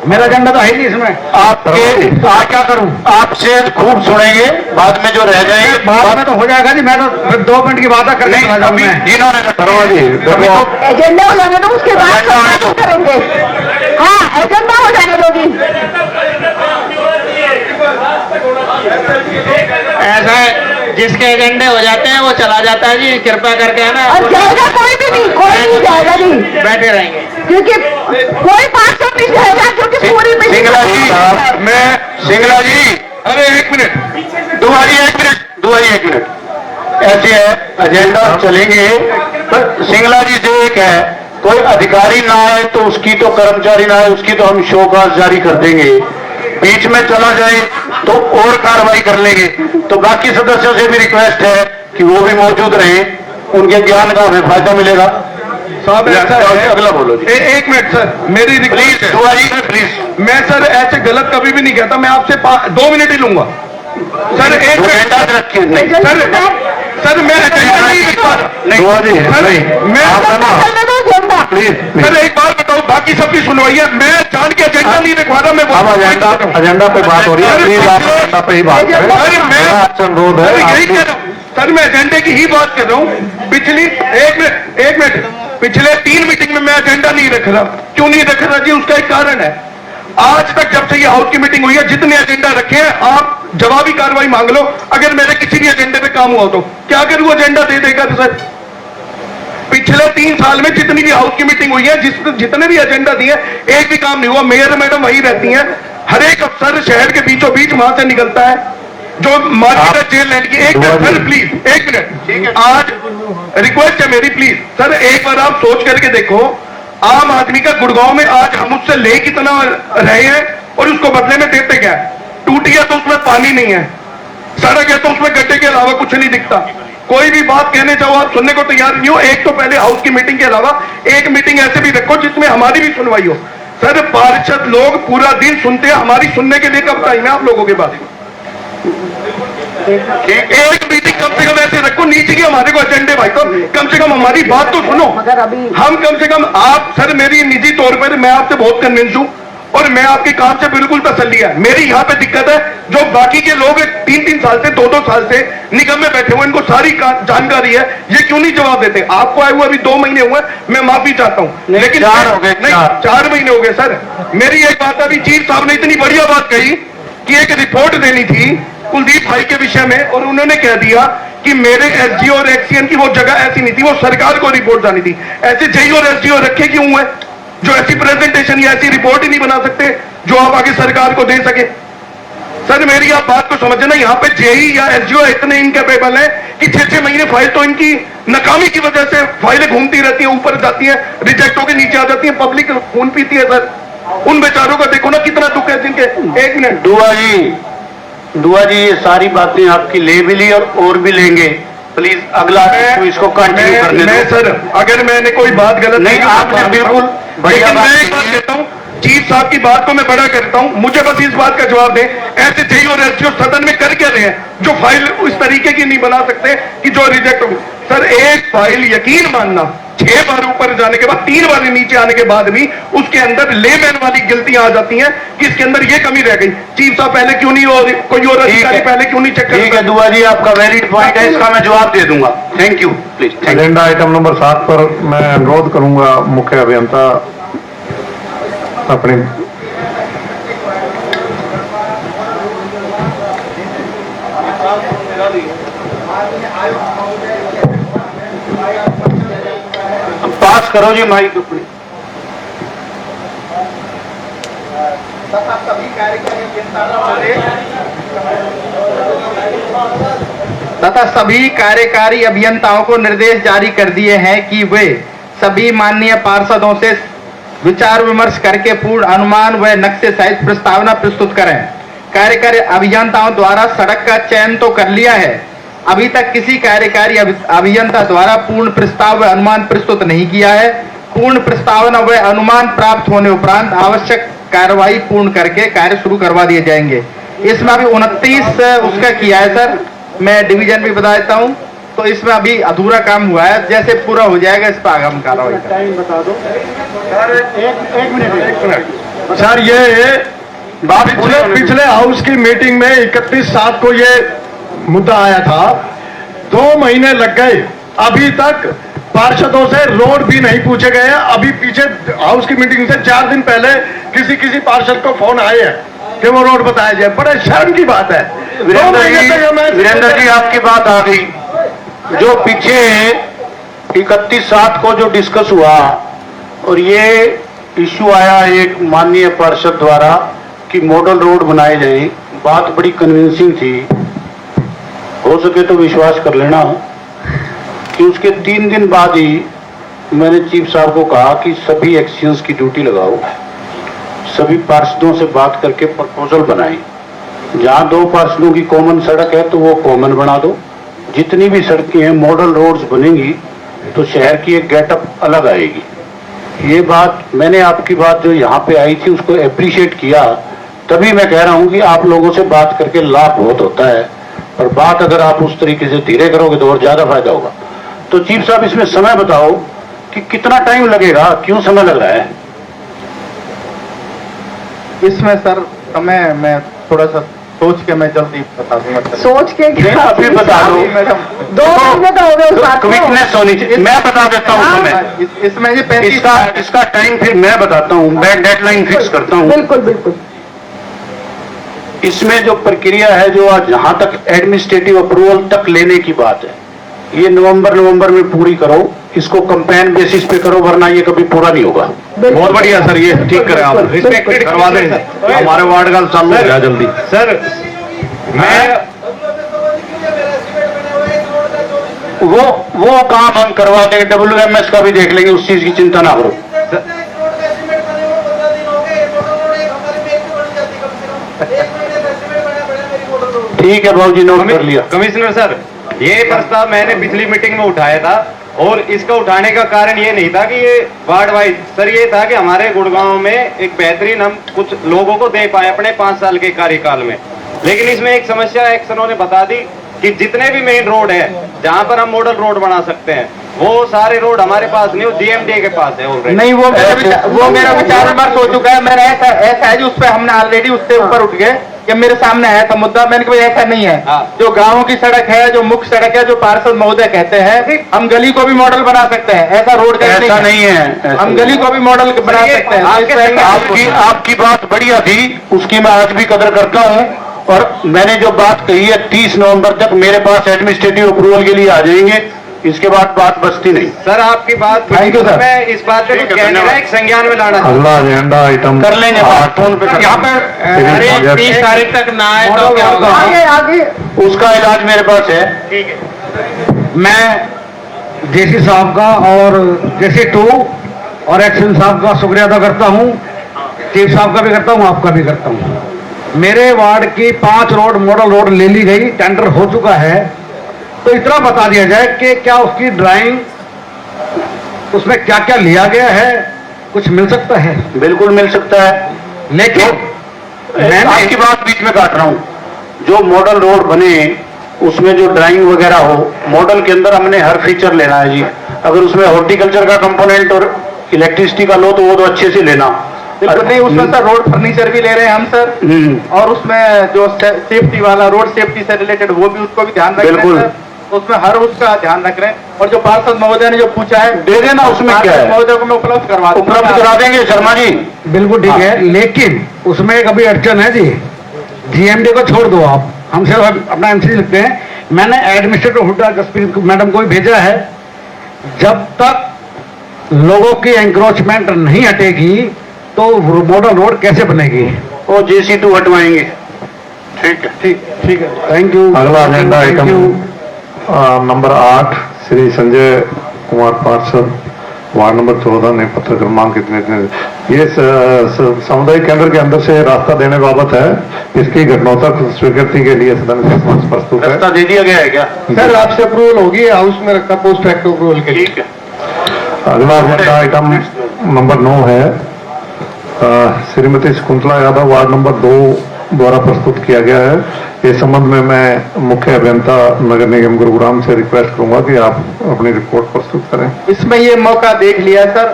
मेरा एजेंडा तो है नहीं इसमें। आप क्या करूं? आपसे खूब सुनेंगे, बाद में जो रह जाएंगे बाद में तो हो जाएगा जी, मैं तो फिर 2 मिनट की बात करके चला जाऊं मैं। जिन्होंने एजेंडा हो जाने दो, उसके बाद सब करेंगे। हाँ, एजेंडा हो जाने दो जी। ऐसा है, जिसके एजेंडे हो जाते हैं वो चला जाता है जी, कृपया करके है ना। और जाएगा कोई भी नहीं, कोई नहीं जाएगा जी, बैठे रहेंगे, क्योंकि कोई पार्ट नहीं जाएगा, क्योंकि पूरी सिंगला जी, मैं सिंगला जी, अरे 1 मिनट, दुआरी 1 मिनट, ऐसे है एजेंडा चलेंगे, पर सिंगला जी से एक है, कोई अधिकारी ना आए तो उसकी तो कर्मचारी ना आए उसकी तो हम शोकाज जारी कर देंगे, बीच में चला जाए तो और कार्रवाई कर लेंगे। तो बाकी सदस्यों से भी रिक्वेस्ट है कि वो भी मौजूद रहे, उनके ज्ञान का हमें फायदा मिलेगा। साहब ऐसा है, अगला बोलो जी। 1 मिनट सर, मेरी रिक्वेस्ट है, दुआरी प्लीज। मैं सर ऐसे गलत कभी भी नहीं कहता, मैं आपसे 2 मिनट ही लूंगा सर। 1 मिनट रखिए नहीं सर, मैं एजेंडा नहीं लिखवा मैं प्लीज सर एक बात बताऊं, बाकी सबकी सुनवाई है, मैं जान के एजेंडा नहीं लिखवा रहा, मैं अब एजेंडा पे बात हो रही है, प्लीज आप एजेंडा पे ही बात करें। अरे मैं अनुरोध है यही कह रहा हूं सर, मैं एजेंडे की ही बात कर रहा हूं। पिछली 1 मिनट, पिछले 3 मीटिंग में मैं एजेंडा नहीं रख रहा। क्यों नहीं रख रहा जी? उसका एक कारण है, आज तक जब से ये हाउस की मीटिंग हुई है, जितने एजेंडा रखे हैं आप जवाबी कार्रवाई मांग लो। अगर मेरे किसी भी एजेंडे पे काम हुआ तो क्या करूं, एजेंडा दे देगा तो सर। पिछले 3 साल में जितनी भी हाउस की मीटिंग हुई है, जितने भी एजेंडा दिए, एक भी काम नहीं हुआ। मेयर मैडम वही रहती हैं, हर एक अफसर शहर के बीचों बीच वहां से निकलता है जो मार्केट है जेल लैंड की। एक मिनट सर प्लीज, एक मिनट, आज रिक्वेस्ट है मेरी प्लीज सर, एक बार आप सोच करके देखो, आम आदमी का गुड़गांव में आज हम उससे ले कितना रहे हैं और उसको बदले में देते क्या। टूट गया तो उसमें पानी नहीं है, सड़क है तो उसमें गड्ढे के अलावा कुछ नहीं दिखता। कोई भी बात कहने चाहो आप सुनने को तैयार नहीं हो। एक तो पहले हाउस की मीटिंग के अलावा एक मीटिंग ऐसे भी रखो जिसमें हमारी भी सुनवाई हो। सर पार्षद लोग पूरा दिन सुनते हैं, हमारी सुनने के लिए कब टाइम है आप लोगों के पास? एक मीटिंग कम से कम ऐसे रखो, नीचे की हमारे को एजेंडे भाई, तो कम से कम हमारी बात तो सुनो। हम कम से कम, आप सर मेरी निजी तौर पर मैं आपसे बहुत कन्विंस हूं और मैं आपके काम से बिल्कुल तसल्ली है। मेरी यहाँ पे दिक्कत है जो बाकी के लोग 3-3 साल से 2-2 साल से निगम में बैठे हुए, इनको सारी जानकारी है, ये क्यों नहीं जवाब देते? आपको आए हुए अभी 2 महीने हुए, मैं माफी चाहता हूँ, लेकिन 4 महीने हो गए सर। मेरी एक बात, अभी चीफ साहब ने इतनी बढ़िया बात कही कि एक रिपोर्ट देनी थी कुलदीप भाई के विषय में, और उन्होंने कह दिया कि मेरे एसडीओ और एक्सीएन की वो जगह ऐसी नहीं थी, वो सरकार को रिपोर्ट जानी थी। ऐसे जेई और एसडीओ रखे क्यों हुए जो ऐसी प्रेजेंटेशन या ऐसी रिपोर्ट ही नहीं बना सकते जो आप आगे सरकार को दे सके? सर मेरी आप बात को समझना, यहाँ पे जेई या एसडीओ इतने इनकेपेबल है कि 6-6 महीने फाइल तो इनकी नाकामी की वजह से फाइलें घूमती रहती हैं, ऊपर जाती हैं, रिजेक्ट होकर नीचे आ जाती हैं, पब्लिक खून पीती है। सर उन बेचारों का देखो ना कितना दुख है जिनके। एक मिनट दुआ जी ये सारी बातें आपकी ले भी ली और भी लेंगे, प्लीज अगला इसको कंटिन्यू करने दो। सर अगर मैंने कोई बात गलत नहीं, आपने बिल्कुल बढ़िया बात कहता हूँ, चीफ साहब की बात को मैं बड़ा करता हूँ, मुझे बस इस बात का जवाब दें, ऐसे जेई और एसडीओ सदन में कर क्या रहे हैं जो फाइल इस तरीके की नहीं बना सकते कि जो रिजेक्ट हो। सर एक फाइल यकीन मानना 6 बार ऊपर जाने के बाद 3 बार नीचे आने के बाद भी उसके अंदर लेमैन वाली गलतियां आ जाती हैं कि इसके अंदर ये कमी रह गई। चीफ साहब पहले क्यों नहीं, और कोई और अधिकारी पहले क्यों नहीं चेक करता? ठीक है दुआ जी, आपका वैलिड पॉइंट है, इसका मैं जवाब दे दूंगा। Thank you. Please agenda item number 7 पर मैं अनुरोध करूंगा मुख्य अभियंता अपने पास करो जी माइक अपनी। तथा सभी कार्यकारी अभियंताओं को निर्देश जारी कर दिए हैं कि वे सभी माननीय पार्षदों से विचार विमर्श करके पूर्ण अनुमान व नक्शे सहित प्रस्तावना प्रस्तुत करें। कार्यकारी अभियंताओं द्वारा सड़क का चयन तो कर लिया है, अभी तक किसी कार्यकारी अभियंता द्वारा पूर्ण प्रस्ताव व अनुमान प्रस्तुत नहीं किया है। पूर्ण प्रस्तावना व अनुमान प्राप्त होने उपरांत आवश्यक कार्रवाई पूर्ण करके कार्य शुरू करवा दिए जाएंगे। इसमें अभी 29 उसका किया है सर, मैं डिवीजन भी बता देता हूँ, तो इसमें अभी अधूरा काम हुआ है, जैसे पूरा हो जाएगा इस पर आगे हम कार्रवाई टाइम बता दो सर। एक मिनट सर ये पिछले हाउस की मीटिंग में 31/7 को ये मुद्दा आया था, 2 महीने लग गए, अभी तक पार्षदों से रोड भी नहीं पूछे गए हैं। अभी पीछे हाउस की मीटिंग से 4 दिन पहले किसी पार्षद को फोन आए हैं कि वो रोड बताया जाए। बड़े शर्म की बात है। वीरेंद्र जी आपकी बात आ गई। जो पीछे 31/7 को जो डिस्कस हुआ और ये इश्यू आया एक माननीय पार्षद द्वारा कि मॉडल रोड बनाए जाए, बात बड़ी कन्विंसिंग थी। हो सके तो विश्वास कर लेना कि उसके 3 दिन बाद ही मैंने चीफ साहब को कहा कि सभी एक्सचेंज की ड्यूटी लगाओ, सभी पार्षदों से बात करके प्रपोजल बनाए। जहां 2 पार्षदों की कॉमन सड़क है तो वो कॉमन बना दो, जितनी भी सड़कें हैं मॉडल रोड्स बनेंगी तो शहर की एक गेटअप अलग आएगी। ये बात मैंने आपकी बात जो यहाँ पे आई थी उसको अप्रिशिएट किया, तभी मैं कह रहा हूँ कि आप लोगों से बात करके लाभ बहुत होता है, और बात अगर आप उस तरीके से धीरे करोगे तो और ज्यादा फायदा होगा। तो चीफ साहब इसमें समय बताओ कि कितना टाइम लगेगा, क्यों समय लग रहा है इसमें सर? समय मैं थोड़ा सा सोच के मैं जल्दी बता दूंगा। सोच के क्या अभी बता दो मैडम, 2 महीने तो हो गए, क्विकनेस होनी चाहिए। मैं बता देता हूँ समय, इसमें ये 35 इसका टाइम फिर मैं बताता हूँ, मैं डेडलाइन फिक्स करता हूँ। बिल्कुल बिल्कुल इसमें जो प्रक्रिया है, जो आज जहां तक एडमिनिस्ट्रेटिव अप्रूवल तक लेने की बात है, ये नवंबर में पूरी करो, इसको कंपेन बेसिस पे करो, वरना ये कभी पूरा नहीं होगा। बहुत बढ़िया सर, ये ठीक करें आप, रिस्पेक्टेड करवा दें हमारे वार्ड का चालू हो गया जल्दी। सर मैं वो काम हम करवा देंगे, WMS का भी देख लेंगे, उस चीज की चिंता ना करो। ठीक है भाऊ जी, नोट कर लिया। कमिश्नर सर, ये प्रस्ताव मैंने पिछली मीटिंग में उठाया था और इसका उठाने का कारण ये नहीं था कि ये वार्ड वाइज, सर ये था कि हमारे गुड़गांव में एक बेहतरीन हम कुछ लोगों को दे पाए अपने 5 साल के कार्यकाल में। लेकिन इसमें एक समस्या एक्सनों ने बता दी कि जितने भी मेन रोड है जहां पर हम मॉडल रोड बना सकते हैं, वो सारे रोड हमारे पास नहीं, वो DMDA के पास है ऑलरेडी। नहीं, वो मेरा विचार विमर्श हो चुका है। मैंने ऐसा है जो उस पर हमने ऑलरेडी उससे ऊपर उठ गए कि मेरे सामने आया था मुद्दा, मैंने कहा ऐसा नहीं है। जो गाँव की सड़क है, जो मुख्य सड़क है, जो पार्षद महोदय कहते हैं हम गली को भी मॉडल बना सकते हैं, ऐसा रोड का ऐसा नहीं है, हम गली को भी मॉडल बना सकते हैं। आपकी बात बढ़िया थी, उसकी मैं आज भी कदर करता हूँ। और मैंने जो बात कही है 30 नवंबर तक मेरे पास एडमिनिस्ट्रेटिव अप्रूवल के लिए आ जाएंगे, इसके बाद बात बसती नहीं। सर आपकी बात, थैंक यू सर। मैं इस बात पे कुछ कहने का एक संज्ञान में लाना अगला एजेंडा आइटम कर लेंगे बात फोन पे। यहाँ पे 30 तारीख तक ना आए तो क्या होगा? आगे उसका इलाज मेरे पास है। ठीक है। मैं जेसी साहब का और जेसी 2 और एक्शन साहब का शुक्रिया अदा करता हूं, चीफ साहब का भी करता हूं, आपका भी करता हूं। मेरे वार्ड की 5 रोड मॉडल रोड ले ली गई, टेंडर हो चुका है, तो इतना बता दिया जाए कि क्या उसकी ड्राइंग, उसमें क्या क्या लिया गया है, कुछ मिल सकता है? बिल्कुल मिल सकता है, लेकिन मैं आपकी बात बीच में काट रहा हूं। जो मॉडल रोड बने उसमें जो ड्राइंग वगैरह हो, मॉडल के अंदर हमने हर फीचर लेना है जी। अगर उसमें हॉर्टिकल्चर का कंपोनेंट और इलेक्ट्रिसिटी का लो तो वो तो अच्छे से लेना। नहीं, उसमें सर रोड फर्नीचर भी ले रहे हैं हम सर, और उसमें जो सेफ्टी वाला, रोड सेफ्टी से रिलेटेड, वो भी उसको भी ध्यान रख रहे हैं सर। उसमें हर उसका ध्यान रख रहे हैं। और जो पार्षद महोदय ने जो पूछा है दे देना, उसमें क्या है, महोदय को मैं उपलब्ध करा देंगे शर्मा जी। बिल्कुल ठीक है, लेकिन उसमें एक अभी अड़चन है जी। GMD को छोड़ दो आप, हम सिर्फ अपना MC लिखते हैं। मैंने एडमिनिस्ट्रेटिव हुड्डा जसप्रीत मैडम को भी भेजा है, जब तक लोगों की एंक्रोचमेंट नहीं हटेगी तो मॉडल रोड कैसे बनेगी? वो JC 2 हटवाएंगे। ठीक है, ठीक है, थैंक यू। अगला agenda item number 8, Shri Sanjay Kumar पार्षद, वार्ड नंबर 14 ने पत्र क्रमांक कितने, ये सामुदायिक केंद्र के अंदर से रास्ता देने बाबत है। इसकी घटनोत्तर स्वीकृति के लिए सदन के समक्ष प्रस्तुत है। रास्ता दे दिया गया है क्या? सर आपसे अप्रूवल होगी, हाउस में रखा पोस्ट फैक्टो अप्रूवल के लिए। ठीक है। अगला एजेंडा आइटम नंबर 9 है, श्रीमती शकुंतला यादव, वार्ड नंबर 2 द्वारा प्रस्तुत किया गया है। इस संबंध में मैं मुख्य अभियंता नगर निगम गुरुग्राम से रिक्वेस्ट करूंगा कि आप अपनी रिपोर्ट प्रस्तुत करें। इसमें ये मौका देख लिया सर,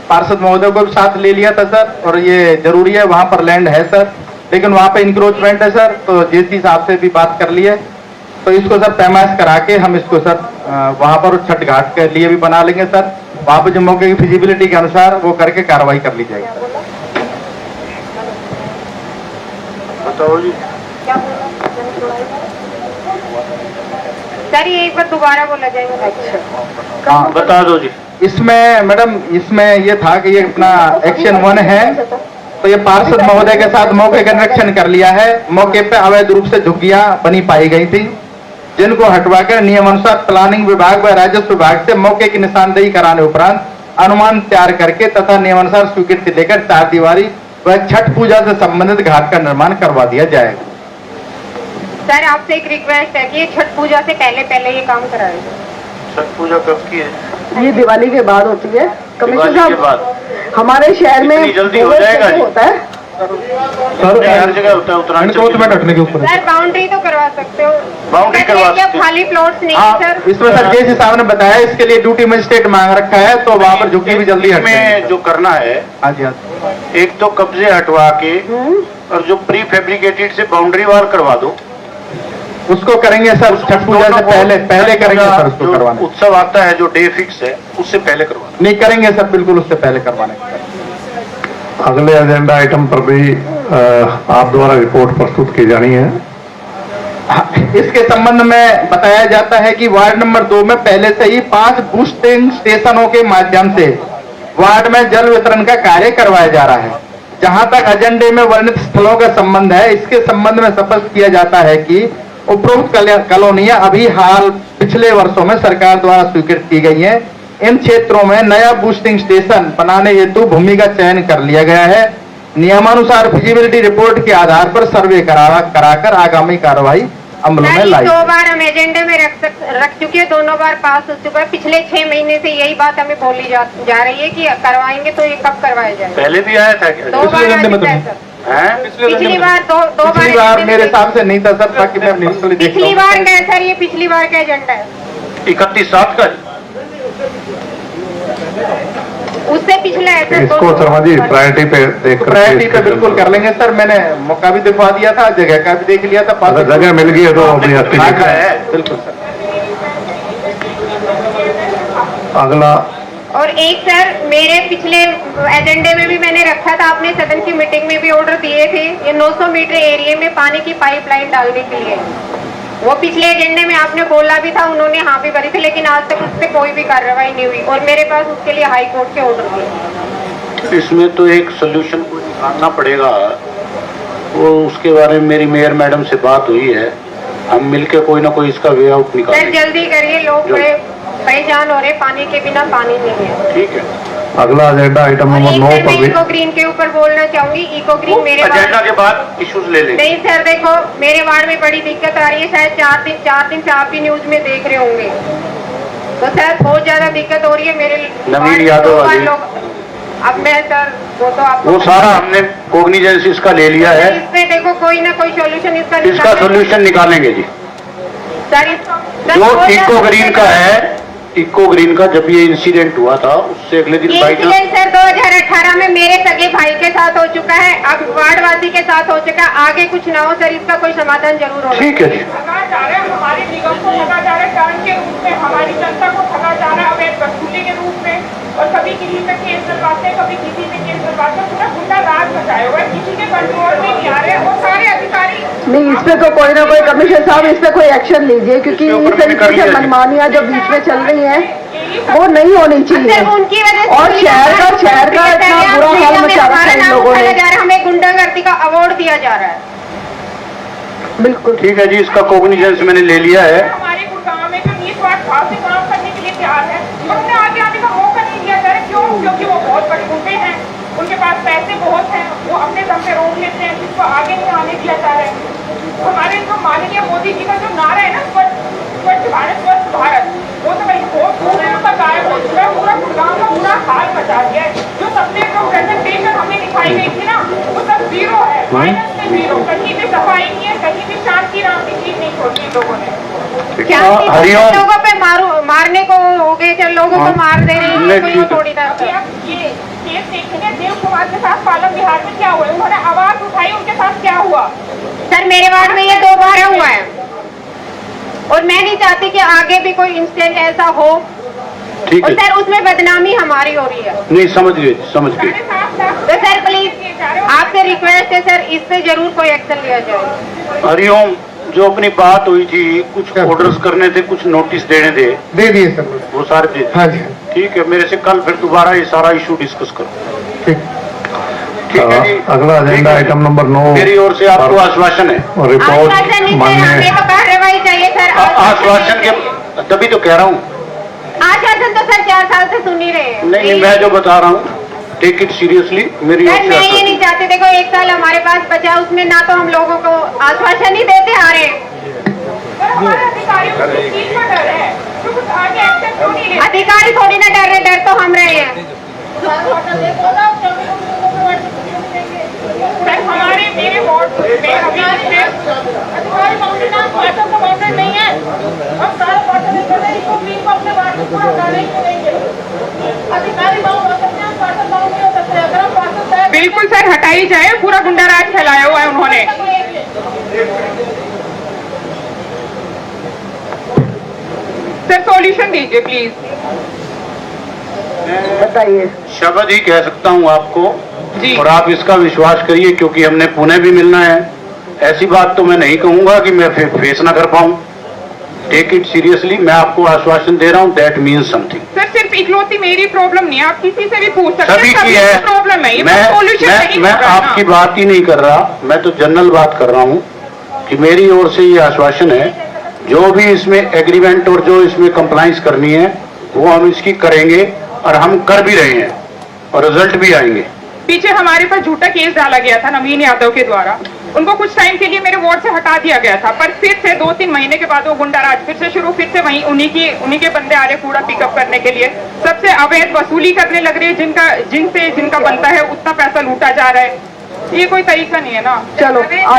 पार्षद महोदय को भी साथ ले लिया था सर, और ये जरूरी है, वहां पर लैंड है सर, लेकिन वहां पे इंक्रोचमेंट है सर, तो JC साहब से भी बात कर लिए, तो इसको सर पैमाइश करा के हम इसको सर वहां पर छठ घाट के लिए भी बना लेंगे सर। वहां पर जो मौके की फिजिबिलिटी के अनुसार वो करके कार्रवाई कर ली जाएगी। बताओ जी। सर ये एक बार दोबारा बोला जाएगा। अच्छा हाँ, बता दो जी। इसमें मैडम, इसमें ये था कि ये अपना एक्शन 1 है, तो ये पार्षद महोदय के साथ मौके का निरीक्षण कर लिया है। मौके पे अवैध रूप से झुग्गियां बनी पाई गई थी, जिनको हटवाकर नियमानुसार प्लानिंग विभाग व राजस्व विभाग से मौके की निशानदेही कराने उपरांत अनुमान तैयार करके तथा नियमानुसार स्वीकृति लेकर 4 दीवारी व छठ पूजा से संबंधित घाट का निर्माण करवा दिया जाएगा। सर आपसे एक रिक्वेस्ट है कि ये छठ पूजा से पहले ये काम कराए। छठ पूजा कब की है? ये दिवाली के बाद होती है कमिश्नर दिवाली के साहब। बाद हमारे शहर में इतनी जल्दी हो जाएगा जी? होता है सर हर जगह होता है उत्तरांचल के ऊपर। सर बाउंड्री तो करवा सकते हो, बाउंड्री करवा सकते हैं। खाली प्लॉट्स नहीं है सर। इसमें सर JC साहब ने बताया इसके लिए ड्यूटी मजिस्ट्रेट मांग रखा है, तो वहाँ पर झुग्गी भी जल्दी में जो करना है, हाँ जी, एक तो कब्जे हटवा के और जो प्री फैब्रिकेटेड से बाउंड्री वाल करवा दो, उसको करेंगे सर छठ पूजा से पहले करेंगे सर उसको करवाना। उत्सव आता है जो डे फिक्स है उससे पहले करवा। नहीं करेंगे सर, बिल्कुल उससे पहले करवाने। अगले एजेंडा आइटम पर भी आप द्वारा रिपोर्ट प्रस्तुत की जानी है। इसके संबंध में बताया जाता है कि वार्ड नंबर 2 में पहले से ही 5 बूस्टिंग स्टेशनों के माध्यम से वार्ड में जल वितरण का कार्य करवाया जा रहा है। जहां तक एजेंडे में वर्णित स्थलों का संबंध है, इसके संबंध में स्पष्ट किया जाता है कि उपरोक्त कॉलोनियां अभी हाल पिछले वर्षों में सरकार द्वारा स्वीकृत की गई हैं। इन क्षेत्रों में नया बूस्टिंग स्टेशन बनाने हेतु भूमि का चयन कर लिया गया है। नियमानुसार फिजिबिलिटी रिपोर्ट के आधार पर सर्वे कराकर आगामी कार्रवाई अमल में लाई। 2 बार हम एजेंडे में रख चुके हैं, दोनों बार पास हो चुका है। पिछले 6 महीने से यही बात हमें बोली जा रही है कि करवाएंगे, तो ये कब करवाया जाए? पहले भी आया था क्या? 2 बार पिछली बार मेरे हिसाब से नहीं था सर, ताकि मैं अपनी पिछली बार का है सर, ये पिछली बार का एजेंडा है 31/7 का। उससे पिछला है सर। इसको शर्मा जी प्रायोरिटी पे देख प्रायोरिटी पे बिल्कुल कर लेंगे सर। मैंने मौका भी दिखवा दिया था, जगह का भी देख लिया था। अगर जगह मिल गई है तो बिल्कुल सर। अगला और एक सर, मेरे पिछले एजेंडे में भी मैंने रखा था, आपने सदन की मीटिंग में भी ऑर्डर दिए थे, ये 900 मीटर एरिया में पानी की पाइपलाइन डालने के लिए। वो पिछले एजेंडे में आपने बोला भी था, उन्होंने हाँ भी करी थी, लेकिन आज तक उस पर कोई भी कार्रवाई नहीं हुई और मेरे पास उसके लिए हाई कोर्ट के ऑर्डर थे। इसमें तो एक सोल्यूशन को निकालना पड़ेगा। वो उसके बारे में मेरी मेयर मैडम से बात हुई है, हम मिलकर कोई ना कोई इसका वे आउट निकालेंगे। सर जल्दी करिए, लोग बड़े परेशान हो रहे, पानी के बिना पानी नहीं है। ठीक है। अगला एजेंडा आइटम नंबर 9 पर भी इको ग्रीन के ऊपर बोलना चाहूंगी। इको ग्रीन मेरे एजेंडा के बाद इश्यूज ले लेंगे। नहीं सर, देखो मेरे वार्ड में बड़ी दिक्कत आ रही है, शायद 4 दिन से आप भी न्यूज में देख रहे होंगे, तो सर बहुत ज्यादा दिक्कत हो रही है मेरे नवीन यादव वाली। अब मैं सर वो तो आप वो सारा हमने कोग्निजेंस इसका ले लिया है। इसमें देखो कोई ना कोई सोल्यूशन इसका सोल्यूशन निकालेंगे जी। सर जो इको ग्रीन का है, इको ग्रीन का जब ये इंसिडेंट हुआ था उससे अगले दिन इंसिडेंट सर 2018 में मेरे सगे भाई के साथ हो चुका है, अब वार्डवासी के साथ हो चुका है। आगे कुछ ना हो सर, इसका कोई समाधान जरूर होगा। ठीक है जी। ठगा जा रहा है, हमारे निगम को ठगा जा रहा है टर्न के रूप में, हमारी जनता को ठगा जा रहा है अवैध वसूली के रूप में, और कभी किसी पे केस करवाते हैं, कभी किसी पे केस करवाते हैं। पूरा गुंडा राज मचाया हुआ है, किसी के कंट्रोल में नहीं आ रहे और सारे अधिकारी। नहीं, इस पे तो कोई ना कोई कमिश्नर साहब इस पे कोई एक्शन लीजिए, क्योंकि इस तरीके से मनमानियां जो बीच में चल रही हैं वो नहीं होनी चाहिए। उनकी वजह और शहर का इतना बुरा हाल मचा रखा है इन लोगों ने। हमें गुंडागर्दी का अवार्ड दिया जा रहा है। बिल्कुल ठीक है जी, इसका कोग्निजेंस मैंने ले लिया है। हमारे गुड़गांव में जो 20 वार्ड भाव से काम करने के लिए तैयार है, और उन्हें आगे आने का मौका नहीं दिया जा रहा। क्यों? क्योंकि वो बहुत बड़े गुंडे हैं, उनके पास पैसे बहुत हैं, वो अपने दम पे रोक लेते हैं, जिसको आगे नहीं आने दिया जा रहा है। हमारे जो माननीय मोदी जी का जो नारा है ना, स्वच्छ भारत स्वस्थ भारत, वो तो भाई बहुत गायब हो चुका है। पूरा गुड़गांव का पूरा हाल मचा दिया है। जो सबसे जो प्रेजेंटेशन हमें दिखाई गई थी ना, वो सब जीरो है, माइनस में जीरो। कहीं भी सफाई नहीं है, कहीं भी शांति नाम की चीज नहीं छोड़ी लोगों ने। लोगों पे मारने को हो गए, चल लोगों को मार दे रहे हैं, कोई थोड़ी ना। ये केस देखेंगे देव कुमार के साथ पालम बिहार में क्या हुआ, उन्होंने आवाज उठाई, उनके साथ क्या हुआ? सर मेरे वार्ड में ये 2 बार हुआ है और मैं नहीं चाहती कि आगे भी कोई इंसिडेंट ऐसा हो। ठीक है। और सर उसमें बदनामी हमारी हो रही है। नहीं, समझ गए। तो सर प्लीज आपसे रिक्वेस्ट है सर, इस पे जरूर कोई एक्शन लिया जाए। हरिओम, जो अपनी बात हुई थी, कुछ ऑर्डर्स करने थे, कुछ नोटिस देने थे, दे दिए सर। वो सारे दे। हाँ जी ठीक है, मेरे से कल फिर दोबारा ये सारा इशू डिस्कस करो। ठीक। ठीक है जी। अगला एजेंडा आइटम नंबर 9 मेरी ओर से आपको आश्वासन है। रिपोर्ट माननीय हमें तो कार्रवाई चाहिए सर। आश्वासन के तभी तो कह रहा हूँ। आश्वासन तो सर 4 साल से सुन ही रहे हैं। नहीं, मैं जो बता रहा हूँ टेक इट सीरियसली। मेरी सर मैं ये नहीं चाहती, देखो 1 साल हमारे पास बचा, उसमें ना तो हम लोगों को आश्वासन ही देते आ रहे हैं। हमारे अधिकारियों को किस चीज का डर है? तो कुछ आगे एक्शन क्यों नहीं लेते? अधिकारी थोड़ी ना डर रहे, डर तो हम रहे हैं। सर हमारे मेरे वार्ड में अभी अधिकारी बाउंड्री नहीं है, हम सारे बाउंड्री को ग्रीन को अपने वार्ड में पूरा हटाने ही देंगे। अधिकारी बाउंड हो सकते हैं, पार्षद बाउंड नहीं हो सकते। अगर हम पार्षद बिल्कुल सर हटाई जाए, पूरा गुंडा राज फैलाया हुआ है उन्होंने। सर सॉल्यूशन दीजिए प्लीज। बताइए। शब्द ही कह सकता हूँ आपको, जी। और आप इसका विश्वास करिए, क्योंकि हमने पुणे भी मिलना है। ऐसी बात तो मैं नहीं कहूंगा कि मैं फेस ना कर पाऊं। टेक इट सीरियसली, मैं आपको आश्वासन दे रहा हूं, दैट मीन्स समथिंग। सर सिर्फ इकलौती मेरी प्रॉब्लम नहीं है, आप किसी से भी पूछ सकते सभी हैं, की है। प्रॉब्लम है, ये सॉल्यूशन नहीं मैं होगा ना। आपकी बात ही नहीं कर रहा, मैं तो जनरल बात कर रहा हूं कि मेरी ओर से ये आश्वासन है, जो भी इसमें एग्रीमेंट और जो इसमें कंप्लाइंस करनी है वो हम इसकी करेंगे, और हम कर भी रहे हैं, और रिजल्ट भी आएंगे। पीछे हमारे पर झूठा केस डाला गया था नवीन यादव के द्वारा, उनको कुछ टाइम के लिए मेरे वार्ड से हटा दिया गया था, पर फिर से 2-3 महीने के बाद वो गुंडाराज फिर से शुरू, फिर से वहीं उन्हीं के बंदे आ रहे कूड़ा पिकअप करने के लिए, सबसे अवैध वसूली करने लग रही है, जिनका बनता है उतना पैसा लूटा जा रहा है। ये कोई तरीका नहीं है ना। चलो